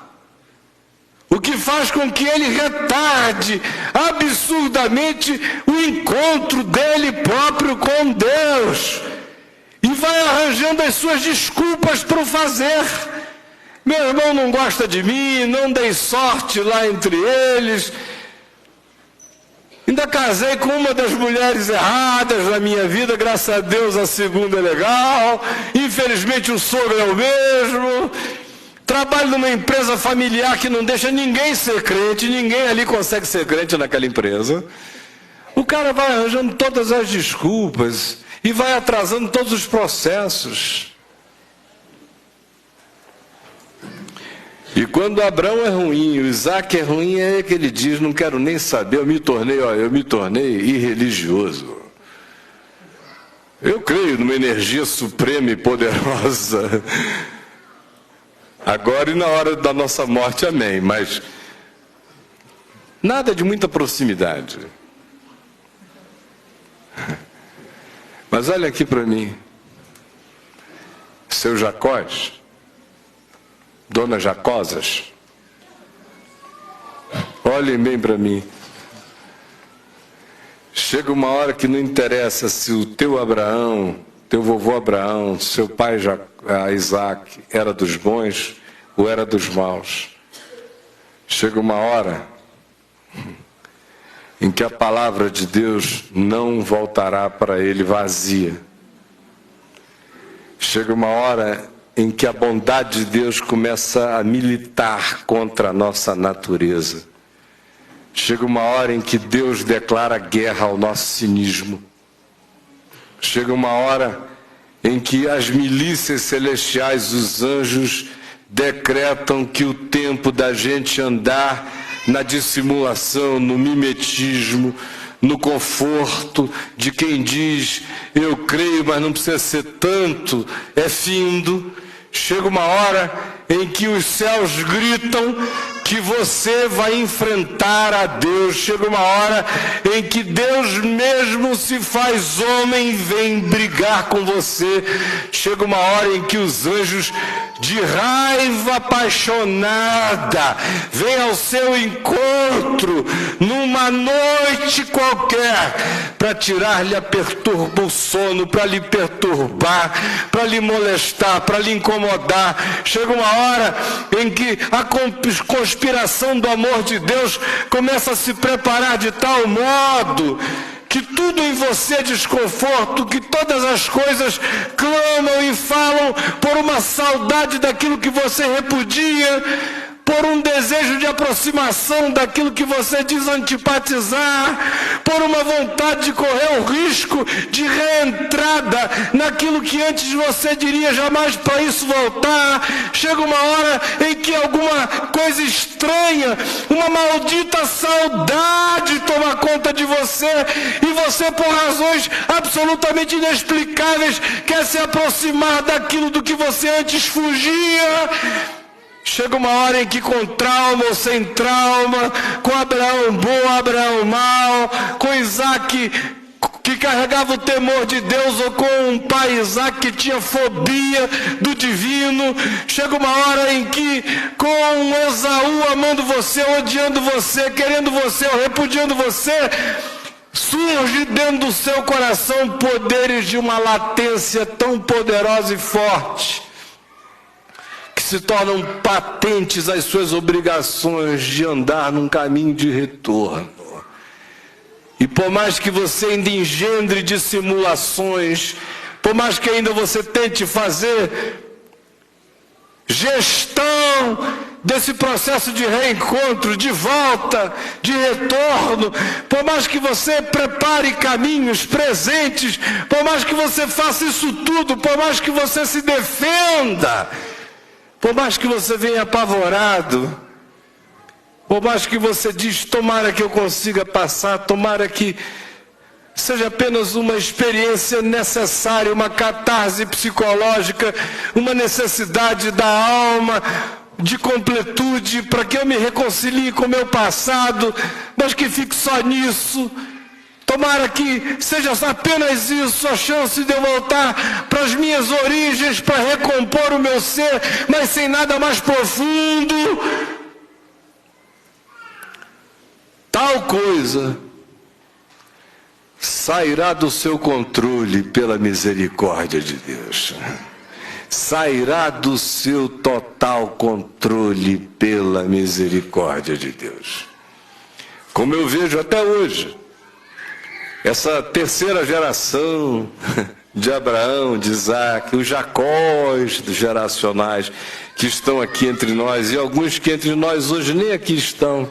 o que faz com que ele retarde absurdamente o encontro dele próprio com Deus. E vai arranjando as suas desculpas para o fazer. Meu irmão não gosta de mim, não dei sorte lá entre eles. Ainda casei com uma das mulheres erradas na minha vida, graças a Deus a segunda é legal. Infelizmente o sogro é o mesmo. Trabalho numa empresa familiar que não deixa ninguém ser crente, ninguém ali consegue ser crente naquela empresa. O cara vai arranjando todas as desculpas e vai atrasando todos os processos. E quando Abraão é ruim, o Isaac é ruim, é que ele diz, não quero nem saber, eu me tornei irreligioso. Eu creio numa energia suprema e poderosa, agora e na hora da nossa morte, amém, mas nada de muita proximidade. Mas olha aqui para mim, seu Jacós, dona Jacosas, olhem bem para mim. Chega uma hora que não interessa se o teu Abraão, teu vovô Abraão, seu pai Isaac era dos bons ou era dos maus. Chega uma hora em que a palavra de Deus não voltará para ele vazia. Chega uma hora em que a bondade de Deus começa a militar contra a nossa natureza. Chega uma hora em que Deus declara guerra ao nosso cinismo. Chega uma hora em que as milícias celestiais, os anjos, decretam que o tempo da gente andar na dissimulação, no mimetismo, no conforto de quem diz, eu creio, mas não precisa ser tanto, é findo. Chega uma hora em que os céus gritam que você vai enfrentar a Deus. Chega uma hora em que Deus mesmo se faz homem e vem brigar com você. Chega uma hora em que os anjos, de raiva apaixonada, vêm ao seu encontro numa noite qualquer para tirar-lhe o sono, para lhe perturbar, para lhe molestar, para lhe incomodar. Chega uma hora em que a conspiração do amor de Deus começa a se preparar de tal modo que tudo em você é desconforto, que todas as coisas clamam e falam por uma saudade daquilo que você repudia, por um desejo de aproximação daquilo que você diz antipatizar, por uma vontade de correr o risco de reentrada naquilo que antes você diria jamais para isso voltar. Chega uma hora em que alguma coisa estranha, uma maldita saudade toma conta de você e você, por razões absolutamente inexplicáveis, quer se aproximar daquilo do que você antes fugia. Chega uma hora em que, com trauma ou sem trauma, com Abraão bom, Abraão mau, com Isaac que carregava o temor de Deus, ou com um pai Isaac que tinha fobia do divino, chega uma hora em que, com Esaú amando você, odiando você, querendo você ou repudiando você, surge dentro do seu coração poderes de uma latência tão poderosa e forte, se tornam patentes as suas obrigações de andar num caminho de retorno. E por mais que você ainda engendre dissimulações, por mais que ainda você tente fazer gestão desse processo de reencontro, de volta, de retorno, por mais que você prepare caminhos presentes, por mais que você faça isso tudo, por mais que você se defenda, por mais que você venha apavorado, por mais que você diz, tomara que eu consiga passar, tomara que seja apenas uma experiência necessária, uma catarse psicológica, uma necessidade da alma de completude, para que eu me reconcilie com o meu passado, mas que fique só nisso. Tomara que seja apenas isso, a chance de eu voltar para as minhas origens, para recompor o meu ser, mas sem nada mais profundo. Tal coisa sairá do seu controle pela misericórdia de Deus. Sairá do seu total controle pela misericórdia de Deus. Como eu vejo até hoje, essa terceira geração de Abraão, de Isaac, os Jacós geracionais que estão aqui entre nós, e alguns que entre nós hoje nem aqui estão,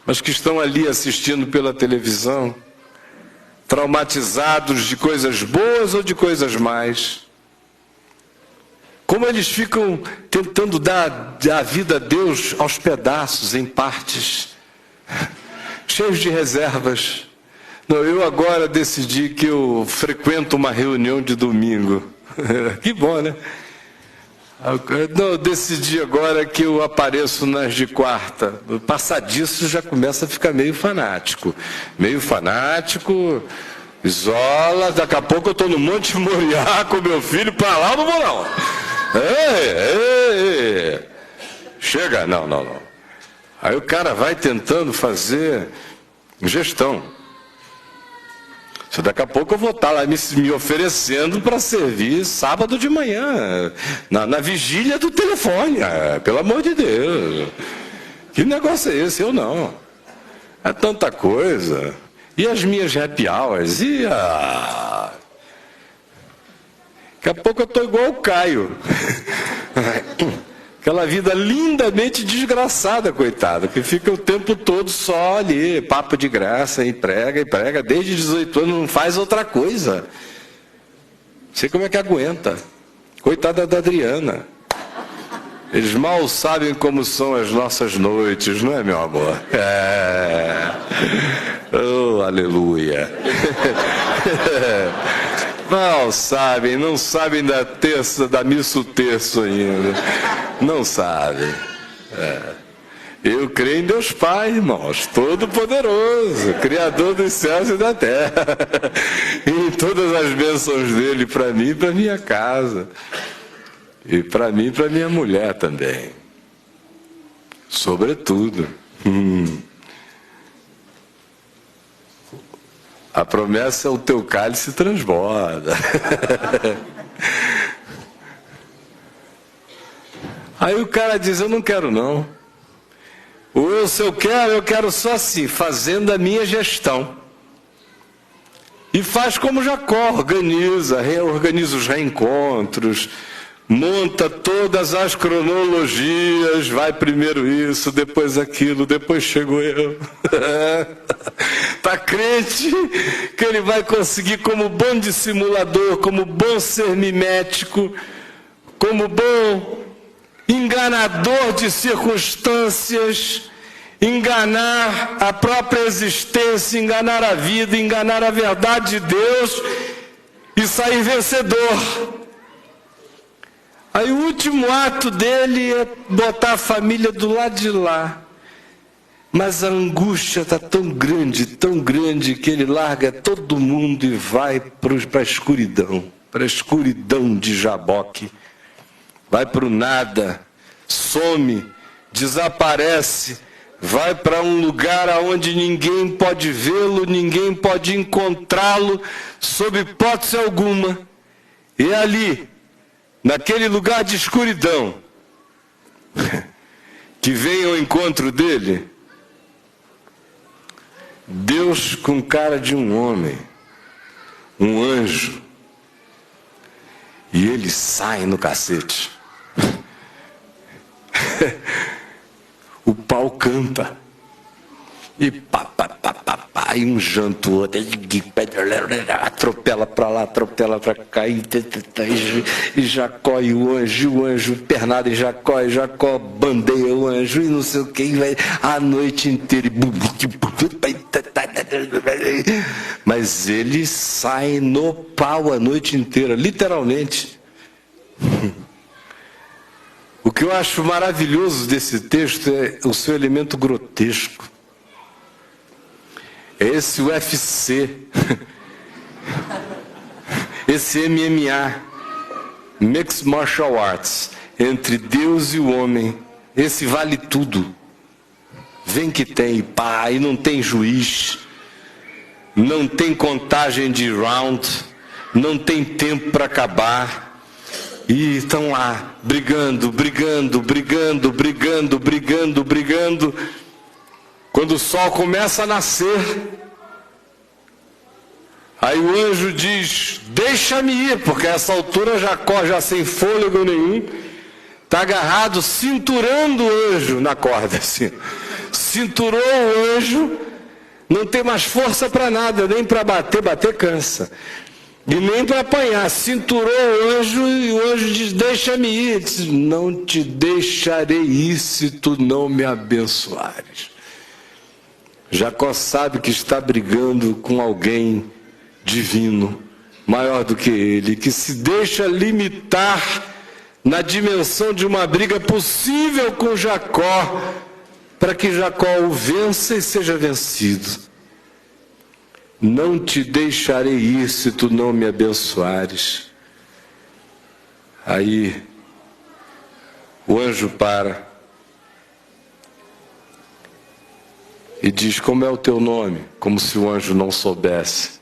mas que estão ali assistindo pela televisão, traumatizados de coisas boas ou de coisas más. Como eles ficam tentando dar a vida a Deus aos pedaços, em partes, cheios de reservas, Não, eu agora decidi que eu frequento uma reunião de domingo. Que bom, né? Não, eu decidi agora que eu apareço nas de quarta. Passar disso já começa a ficar meio fanático. Isola, daqui a pouco eu estou no Monte Moriá com meu filho, para lá eu não vou não. Ei. Chega, não. Aí o cara vai tentando fazer gestão. Daqui a pouco eu vou estar lá me oferecendo para servir sábado de manhã, na vigília do telefone. Pelo amor de Deus. Que negócio é esse? Eu não. É tanta coisa. E as minhas happy hours? Daqui a pouco eu estou igual o Caio. Aquela vida lindamente desgraçada, coitado, que fica o tempo todo só ali, papo de graça, e prega, desde 18 anos não faz outra coisa. Não sei como é que aguenta. Coitada da Adriana. Eles mal sabem como são as nossas noites, não é, meu amor? Oh, aleluia. Não sabem da terça, da missa o terço ainda. Não sabem. Eu creio em Deus Pai, irmãos, Todo-Poderoso, Criador dos céus e da terra. E em todas as bênçãos dele para mim e para minha casa. E para mim e para minha mulher também. Sobretudo. A promessa é o teu cálice transborda. Aí o cara diz, eu não quero não. Ou se eu quero só assim, fazendo a minha gestão. E faz como Jacó, reorganiza os reencontros, monta todas as cronologias, vai primeiro isso, depois aquilo, depois chego eu. Tá crente que ele vai conseguir, como bom dissimulador, como bom ser mimético, como bom enganador de circunstâncias, enganar a própria existência, enganar a vida, enganar a verdade de Deus e sair vencedor. Aí o último ato dele é botar a família do lado de lá. Mas a angústia está tão grande, que ele larga todo mundo e vai para a escuridão de Jaboque. Vai para o nada, some, desaparece, vai para um lugar onde ninguém pode vê-lo, ninguém pode encontrá-lo, sob hipótese alguma. E ali, naquele lugar de escuridão, que vem ao encontro dele, Deus com cara de um homem, um anjo, e ele sai no cacete. O pau canta. E e um janto outro, atropela para lá, atropela para cá, e Jacó e o anjo, pernada em Jacó, e Jacó bandeia o anjo, e não sei o que, e vai a noite inteira. Mas ele sai no pau a noite inteira, literalmente. O que eu acho maravilhoso desse texto é o seu elemento grotesco. É esse UFC, esse MMA, Mixed Martial Arts, entre Deus e o homem. Esse vale tudo. Vem que tem, pá, e não tem juiz, não tem contagem de round, não tem tempo para acabar. E estão lá, brigando. Quando o sol começa a nascer, aí o anjo diz, deixa-me ir, porque a essa altura Jacó, já sem fôlego nenhum, está agarrado, cinturando o anjo na corda, assim. Cinturou o anjo, não tem mais força para nada, nem para bater cansa. E nem para apanhar, cinturou o anjo, e o anjo diz, deixa-me ir. Ele diz, não te deixarei ir se tu não me abençoares. Jacó sabe que está brigando com alguém divino, maior do que ele, que se deixa limitar na dimensão de uma briga possível com Jacó, para que Jacó o vença e seja vencido. Não te deixarei ir se tu não me abençoares. Aí o anjo para e diz: como é o teu nome? Como se o anjo não soubesse.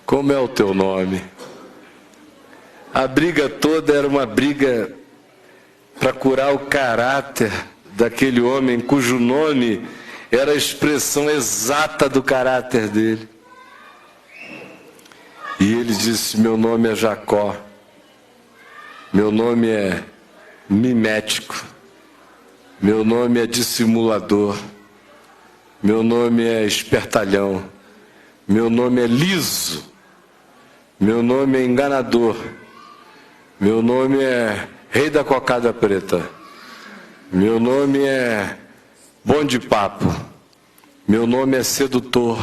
Como é o teu nome? A briga toda era uma briga para curar o caráter daquele homem cujo nome era a expressão exata do caráter dele. E ele disse: meu nome é Jacó, meu nome é mimético, meu nome é dissimulador, meu nome é espertalhão, meu nome é liso, meu nome é enganador, meu nome é rei da cocada preta, meu nome é bom de papo, meu nome é sedutor,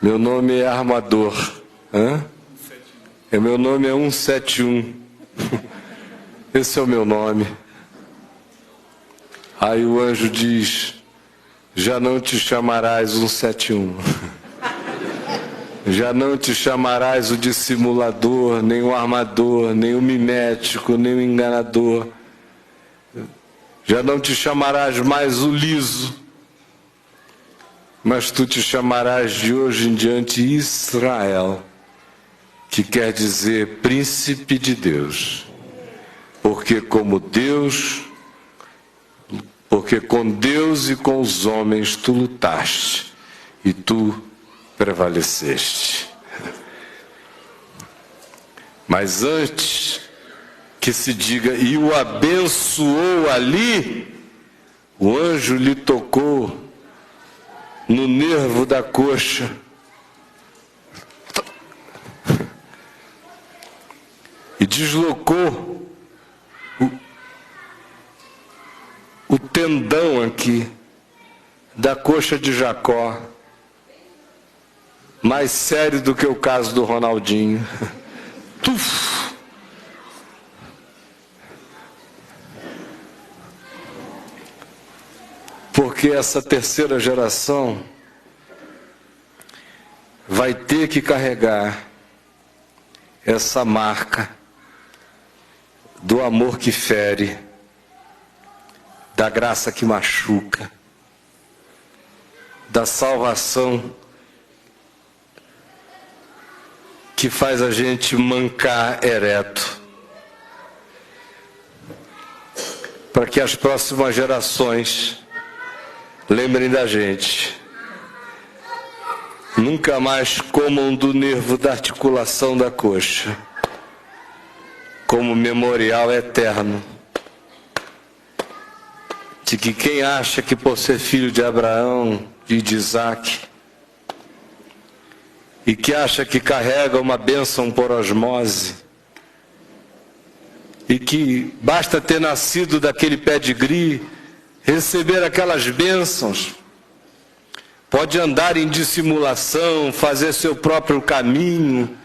meu nome é armador. Meu nome é 171. Esse é o meu nome. Aí o anjo diz: já não te chamarás 171. Já não te chamarás o dissimulador, nem o armador, nem o mimético, nem o enganador. Já não te chamarás mais o liso, mas tu te chamarás de hoje em diante Israel, que quer dizer príncipe de Deus. Porque com Deus e com os homens tu lutaste e tu prevaleceste. Mas antes que se diga e o abençoou ali, o anjo lhe tocou no nervo da coxa. E deslocou o tendão aqui da coxa de Jacó. Mais sério do que o caso do Ronaldinho. Tuf! Porque essa terceira geração vai ter que carregar essa marca do amor que fere, da graça que machuca, da salvação que faz a gente mancar ereto, para que as próximas gerações lembrem da gente. Nunca mais comam do nervo da articulação da coxa, como memorial eterno de que quem acha que por ser filho de Abraão e de Isaac, e que acha que carrega uma bênção por osmose, e que basta ter nascido daquele pedigree, receber aquelas bênçãos, pode andar em dissimulação, fazer seu próprio caminho,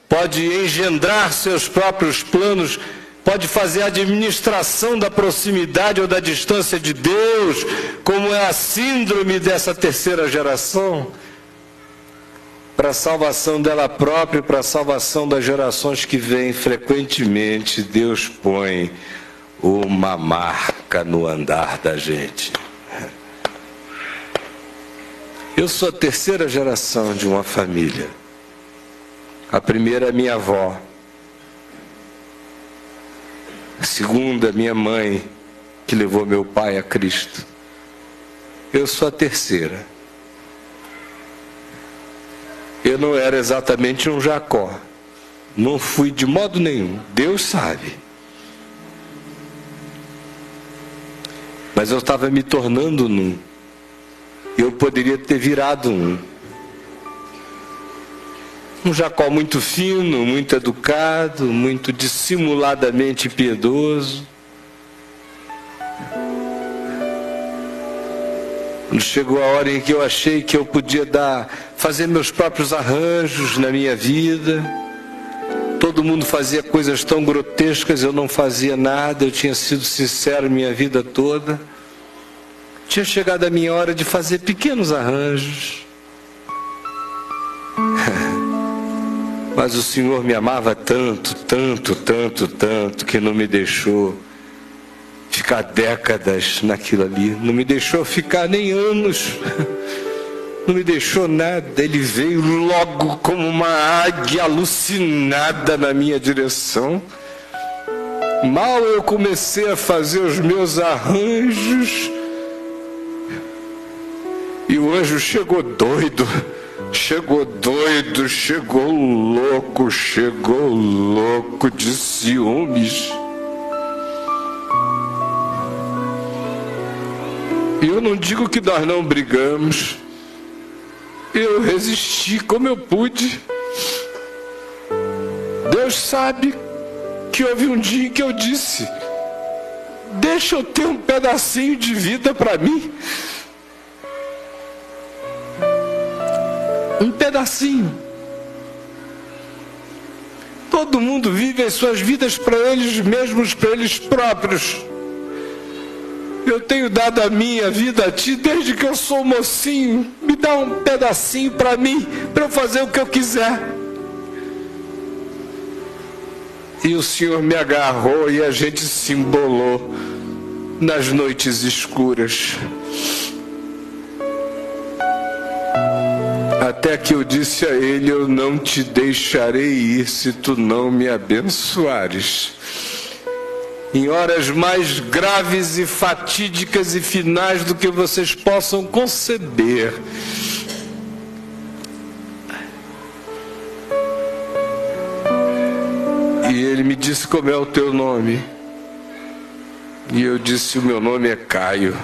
pode engendrar seus próprios planos, pode fazer a administração da proximidade ou da distância de Deus, como é a síndrome dessa terceira geração, para a salvação dela própria e para a salvação das gerações que vêm. Frequentemente Deus põe uma marca no andar da gente. Eu sou a terceira geração de uma família. A primeira é minha avó. A segunda, minha mãe, que levou meu pai a Cristo. Eu sou a terceira. Eu não era exatamente um Jacó. Não fui de modo nenhum. Deus sabe. Mas eu estava me tornando um. Eu poderia ter virado um Jacó muito fino, muito educado, muito dissimuladamente piedoso. Quando chegou a hora em que eu achei que eu podia fazer meus próprios arranjos na minha vida. Todo mundo fazia coisas tão grotescas, eu não fazia nada, eu tinha sido sincero minha vida toda. Tinha chegado a minha hora de fazer pequenos arranjos. Mas o Senhor me amava tanto, tanto, tanto, tanto, que não me deixou ficar décadas naquilo ali. Não me deixou ficar nem anos. Não me deixou nada. Ele veio logo como uma águia alucinada na minha direção. Mal eu comecei a fazer os meus arranjos, e o anjo chegou doido, chegou louco de ciúmes. E eu não digo que nós não brigamos. Eu resisti como eu pude. Deus sabe que houve um dia em que eu disse: deixa eu ter um pedacinho de vida para mim. Um pedacinho. Todo mundo vive as suas vidas para eles mesmos, para eles próprios. Eu tenho dado a minha vida a ti desde que eu sou mocinho. Me dá um pedacinho para mim, para eu fazer o que eu quiser. E o Senhor me agarrou e a gente se embolou nas noites escuras. Até que eu disse a ele: eu não te deixarei ir se tu não me abençoares. Em horas mais graves e fatídicas e finais do que vocês possam conceber. E ele me disse: como é o teu nome? E eu disse: o meu nome é Caio.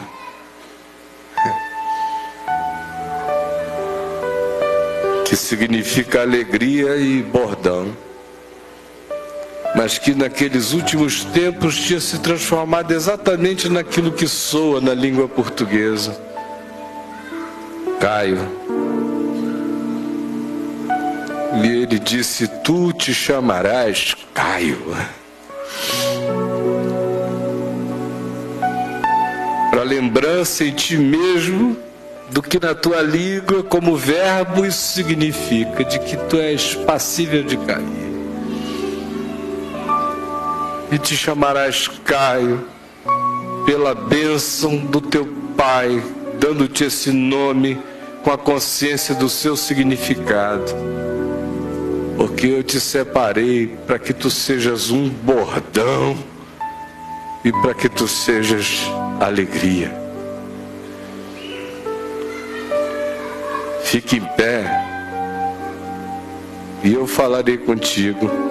Que significa alegria e bordão. Mas que naqueles últimos tempos tinha se transformado exatamente naquilo que soa na língua portuguesa. Caio. E ele disse: tu te chamarás Caio. Para lembrança em ti mesmo do que na tua língua, como verbo, isso significa, de que tu és passível de cair. E te chamarás Caio, pela bênção do teu Pai, dando-te esse nome com a consciência do seu significado. Porque eu te separei para que tu sejas um bordão e para que tu sejas alegria. Fique em pé e eu falarei contigo.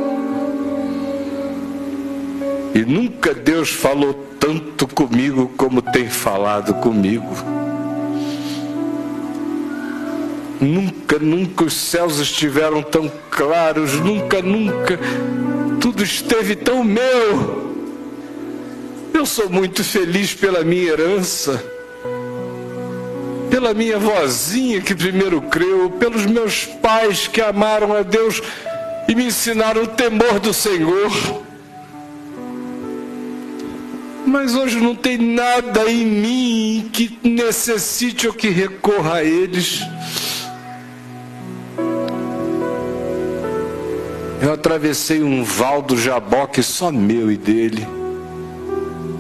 E nunca Deus falou tanto comigo como tem falado comigo. Nunca os céus estiveram tão claros, nunca tudo esteve tão meu. Eu sou muito feliz pela minha herança, pela minha vozinha que primeiro creu, pelos meus pais que amaram a Deus e me ensinaram o temor do Senhor. Mas hoje não tem nada em mim que necessite ou que recorra a eles. Eu atravessei um val do Jaboque só meu e dele.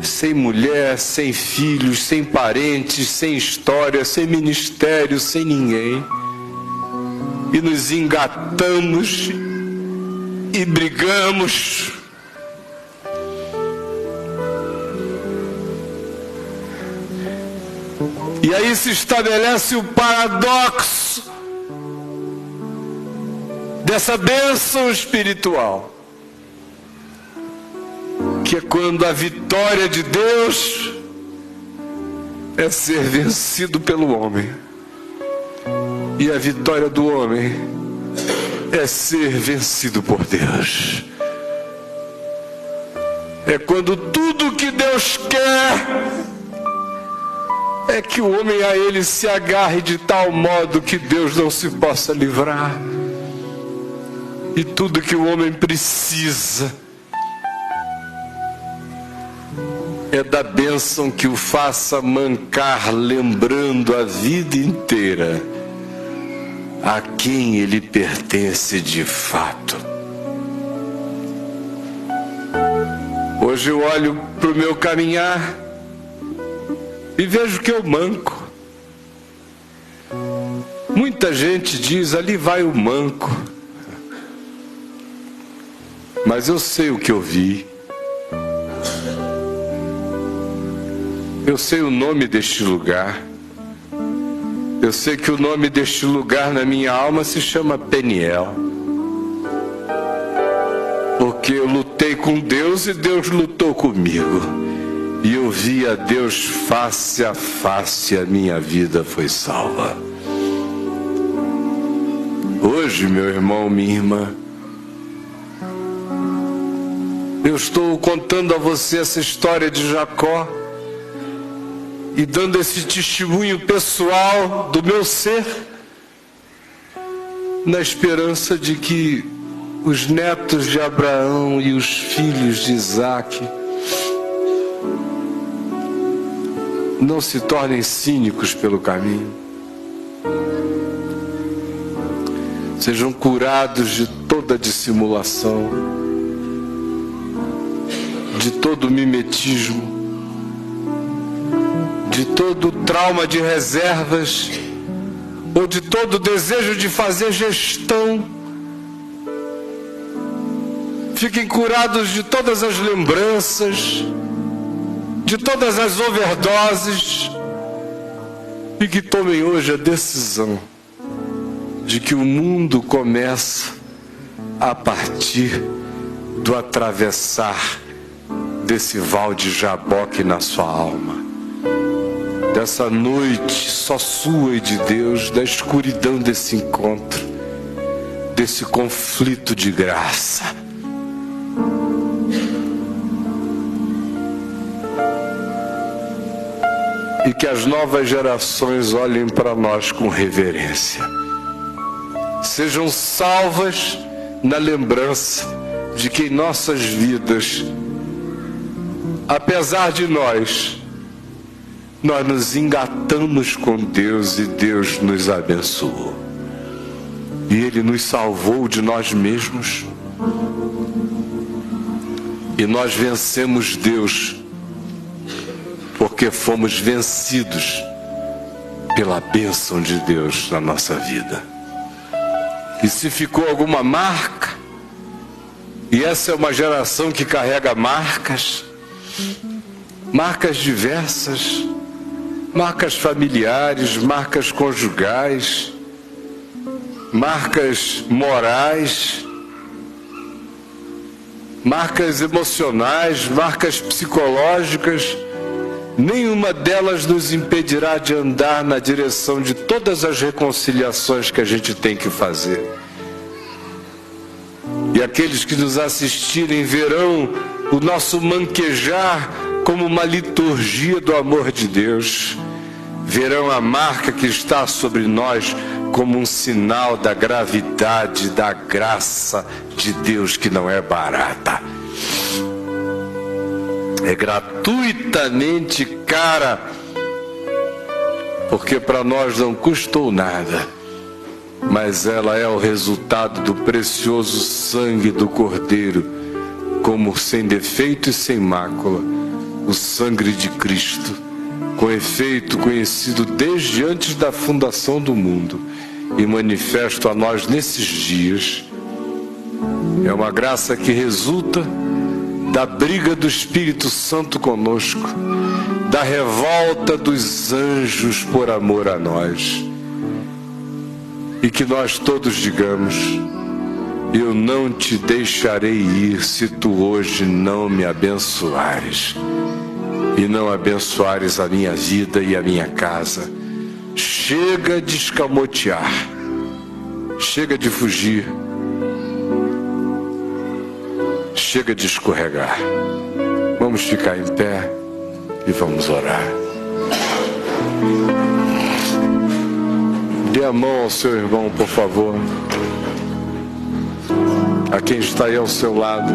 Sem mulher, sem filhos, sem parentes, sem história, sem ministério, sem ninguém. E nos engatamos e brigamos. E aí se estabelece o paradoxo dessa bênção espiritual, que é quando a vitória de Deus é ser vencido pelo homem, e a vitória do homem é ser vencido por Deus. É quando tudo que Deus quer é que o homem a ele se agarre de tal modo que Deus não se possa livrar. E tudo que o homem precisa é da bênção que o faça mancar, lembrando a vida inteira a quem ele pertence de fato. Hoje eu olho para o meu caminhar e vejo que eu manco. Muita gente diz, ali vai o manco. Mas eu sei o que eu vi. Eu sei o nome deste lugar. Eu sei que o nome deste lugar na minha alma se chama Peniel. Porque eu lutei com Deus e Deus lutou comigo. E eu vi a Deus face a face e a minha vida foi salva. Hoje, meu irmão, minha irmã, eu estou contando a você essa história de Jacó e dando esse testemunho pessoal do meu ser, na esperança de que os netos de Abraão e os filhos de Isaac não se tornem cínicos pelo caminho, sejam curados de toda dissimulação, de todo mimetismo, de todo trauma de reservas, ou de todo desejo de fazer gestão. Fiquem curados de todas as lembranças, de todas as overdoses, e que tomem hoje a decisão de que o mundo começa a partir do atravessar desse val de Jaboque na sua alma, dessa noite só sua e de Deus, da escuridão desse encontro, desse conflito de graça. E que as novas gerações olhem para nós com reverência, sejam salvas na lembrança de que em nossas vidas, apesar de nós nos engatamos com Deus e Deus nos abençoou. E Ele nos salvou de nós mesmos. E nós vencemos Deus porque fomos vencidos pela bênção de Deus na nossa vida. E se ficou alguma marca, e essa é uma geração que carrega marcas diversas, marcas familiares, marcas conjugais, marcas morais, marcas emocionais, marcas psicológicas. Nenhuma delas nos impedirá de andar na direção de todas as reconciliações que a gente tem que fazer. E aqueles que nos assistirem verão o nosso manquejar como uma liturgia do amor de Deus. Verão a marca que está sobre nós como um sinal da gravidade, da graça de Deus, que não é barata. É gratuitamente cara, porque para nós não custou nada, mas ela é o resultado do precioso sangue do Cordeiro, como sem defeito e sem mácula, o sangue de Cristo, com efeito conhecido desde antes da fundação do mundo e manifesto a nós nesses dias. É uma graça que resulta da briga do Espírito Santo conosco, da revolta dos anjos por amor a nós. E que nós todos digamos: eu não te deixarei ir se tu hoje não me abençoares, e não abençoares a minha vida e a minha casa. Chega de escamotear, chega de fugir, chega de escorregar. Vamos ficar em pé e vamos orar. Dê a mão ao seu irmão, por favor. A quem está aí ao seu lado.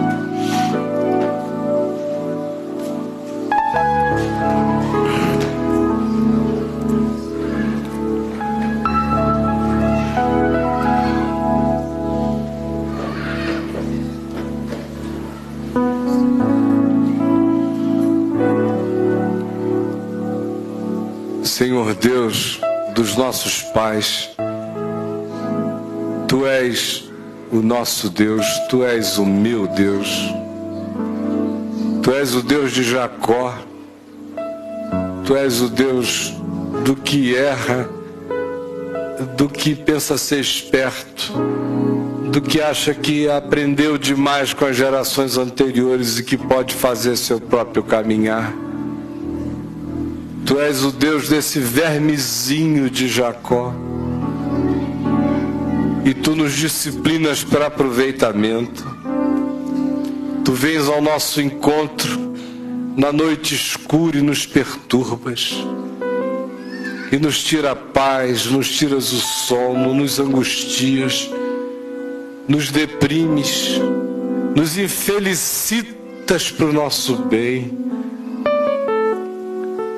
Senhor Deus dos nossos pais, Tu és o nosso Deus, Tu és o meu Deus, Tu és o Deus de Jacó, Tu és o Deus do que erra, do que pensa ser esperto, do que acha que aprendeu demais com as gerações anteriores e que pode fazer seu próprio caminhar. Tu és o Deus desse vermezinho de Jacó. E Tu nos disciplinas para aproveitamento. Tu vens ao nosso encontro na noite escura e nos perturbas. E nos tira a paz, nos tiras o sono, nos angustias, nos deprimes, nos infelicitas para o nosso bem.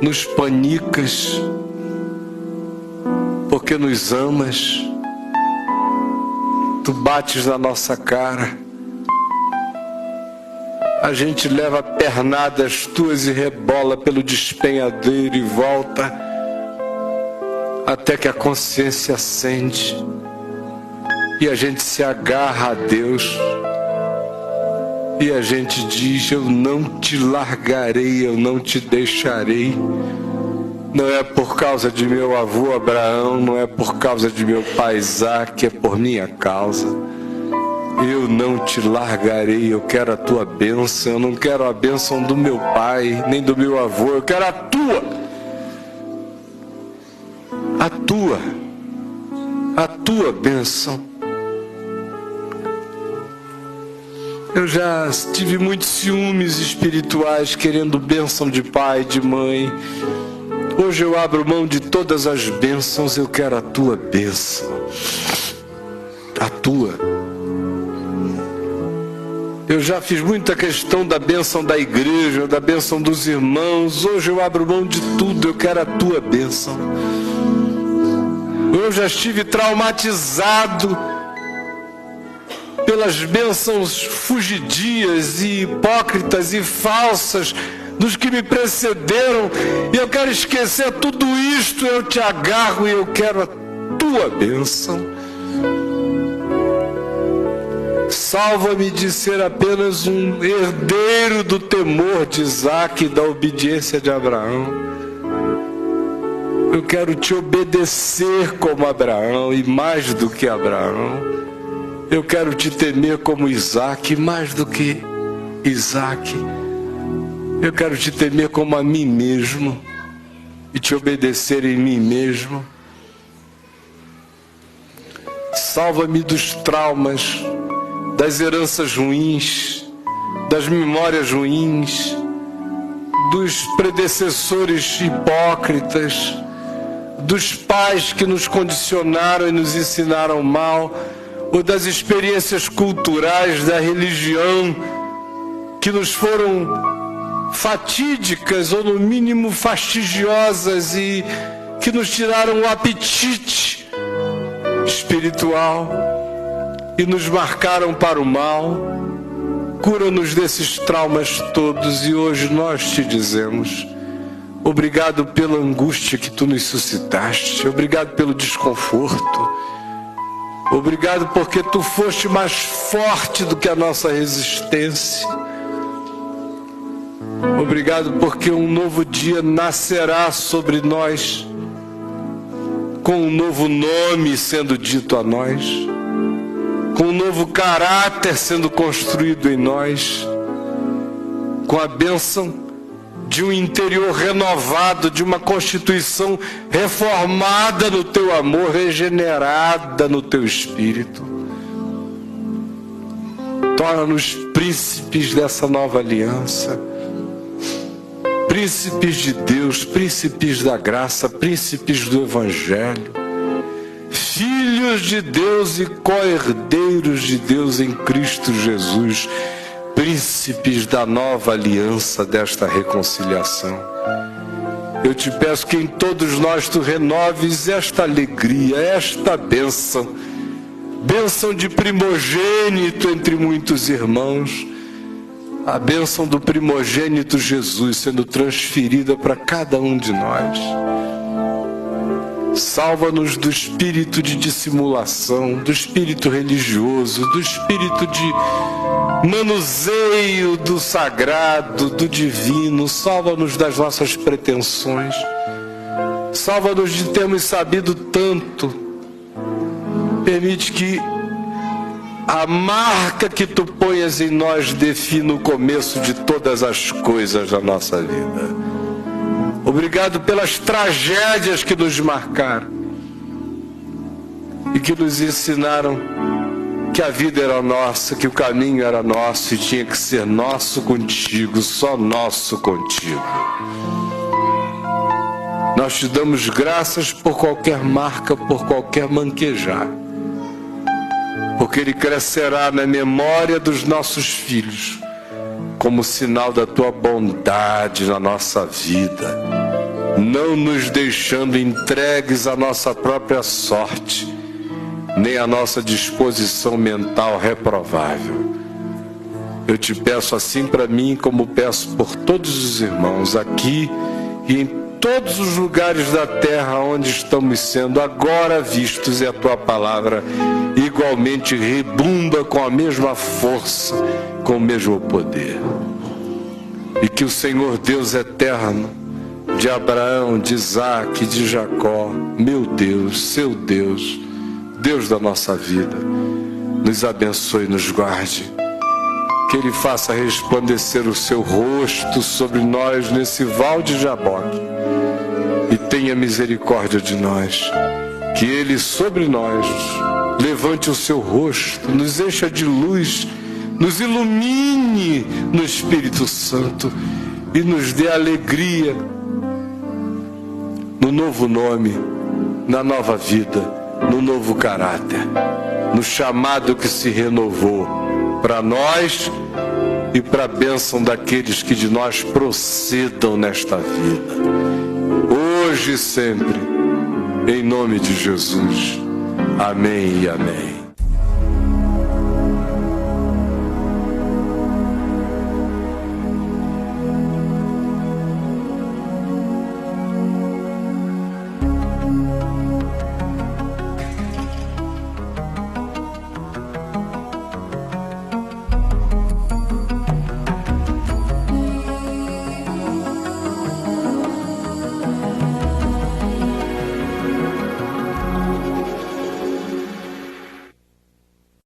Nos panicas, porque nos amas. Tu bates na nossa cara. A gente leva pernadas tuas e rebola pelo despenhadeiro e volta até que a consciência acende e a gente se agarra a Deus. E a gente diz: eu não te largarei, eu não te deixarei. Não é por causa de meu avô Abraão, não é por causa de meu pai Isaque, é por minha causa. Eu não te largarei, eu quero a tua bênção. Eu não quero a bênção do meu pai, nem do meu avô, eu quero a tua. A tua bênção. Eu já tive muitos ciúmes espirituais, querendo bênção de pai, de mãe. Hoje eu abro mão de todas as bênçãos, eu quero a tua bênção. A tua. Eu já fiz muita questão da bênção da igreja, da bênção dos irmãos. Hoje eu abro mão de tudo, eu quero a tua bênção. Eu já estive traumatizado pelas bênçãos fugidias e hipócritas e falsas dos que me precederam, e eu quero esquecer tudo isto. Eu te agarro e eu quero a tua bênção. Salva-me de ser apenas um herdeiro do temor de Isaque e da obediência de Abraão. Eu quero te obedecer como Abraão e mais do que Abraão. Eu quero te temer como Isaque, mais do que Isaque. Eu quero te temer como a mim mesmo e te obedecer em mim mesmo. Salva-me dos traumas, das heranças ruins, das memórias ruins, dos predecessores hipócritas, dos pais que nos condicionaram e nos ensinaram mal, ou das experiências culturais da religião que nos foram fatídicas ou no mínimo fastidiosas e que nos tiraram o apetite espiritual e nos marcaram para o mal. Cura-nos desses traumas todos e hoje nós te dizemos: obrigado pela angústia que tu nos suscitaste, obrigado pelo desconforto. Obrigado porque tu foste mais forte do que a nossa resistência. Obrigado porque um novo dia nascerá sobre nós, com um novo nome sendo dito a nós, com um novo caráter sendo construído em nós, com a bênção de um interior renovado, de uma constituição reformada no teu amor, regenerada no teu espírito. Torna-nos príncipes dessa nova aliança, príncipes de Deus, príncipes da graça, príncipes do Evangelho, filhos de Deus e co-herdeiros de Deus em Cristo Jesus, príncipes da nova aliança desta reconciliação. Eu te peço que em todos nós tu renoves esta alegria, esta bênção, bênção de primogênito entre muitos irmãos, a bênção do primogênito Jesus sendo transferida para cada um de nós. Salva-nos do espírito de dissimulação, do espírito religioso, do espírito de manuseio do sagrado, do divino. Salva-nos das nossas pretensões. Salva-nos de termos sabido tanto. Permite que a marca que tu ponhas em nós defina o começo de todas as coisas da nossa vida. Obrigado pelas tragédias que nos marcaram e que nos ensinaram que a vida era nossa, que o caminho era nosso e tinha que ser nosso contigo, só nosso contigo. Nós te damos graças por qualquer marca, por qualquer manquejar, porque ele crescerá na memória dos nossos filhos, como sinal da tua bondade na nossa vida, não nos deixando entregues à nossa própria sorte, nem à nossa disposição mental reprovável. Eu te peço assim para mim, como peço por todos os irmãos aqui e em todos os lugares da terra onde estamos sendo agora vistos, e a tua palavra igualmente rebumba com a mesma força, com o mesmo poder. E que o Senhor Deus eterno, de Abraão, de Isaque, de Jacó, meu Deus, seu Deus, Deus da nossa vida, nos abençoe e nos guarde. Que Ele faça resplandecer o seu rosto sobre nós nesse val de Jaboque e tenha misericórdia de nós. Que Ele sobre nós levante o seu rosto, nos encha de luz, nos ilumine no Espírito Santo e nos dê alegria no novo nome, na nova vida, no novo caráter, no chamado que se renovou para nós e para a bênção daqueles que de nós procedam nesta vida, hoje e sempre, em nome de Jesus. Amém e amém.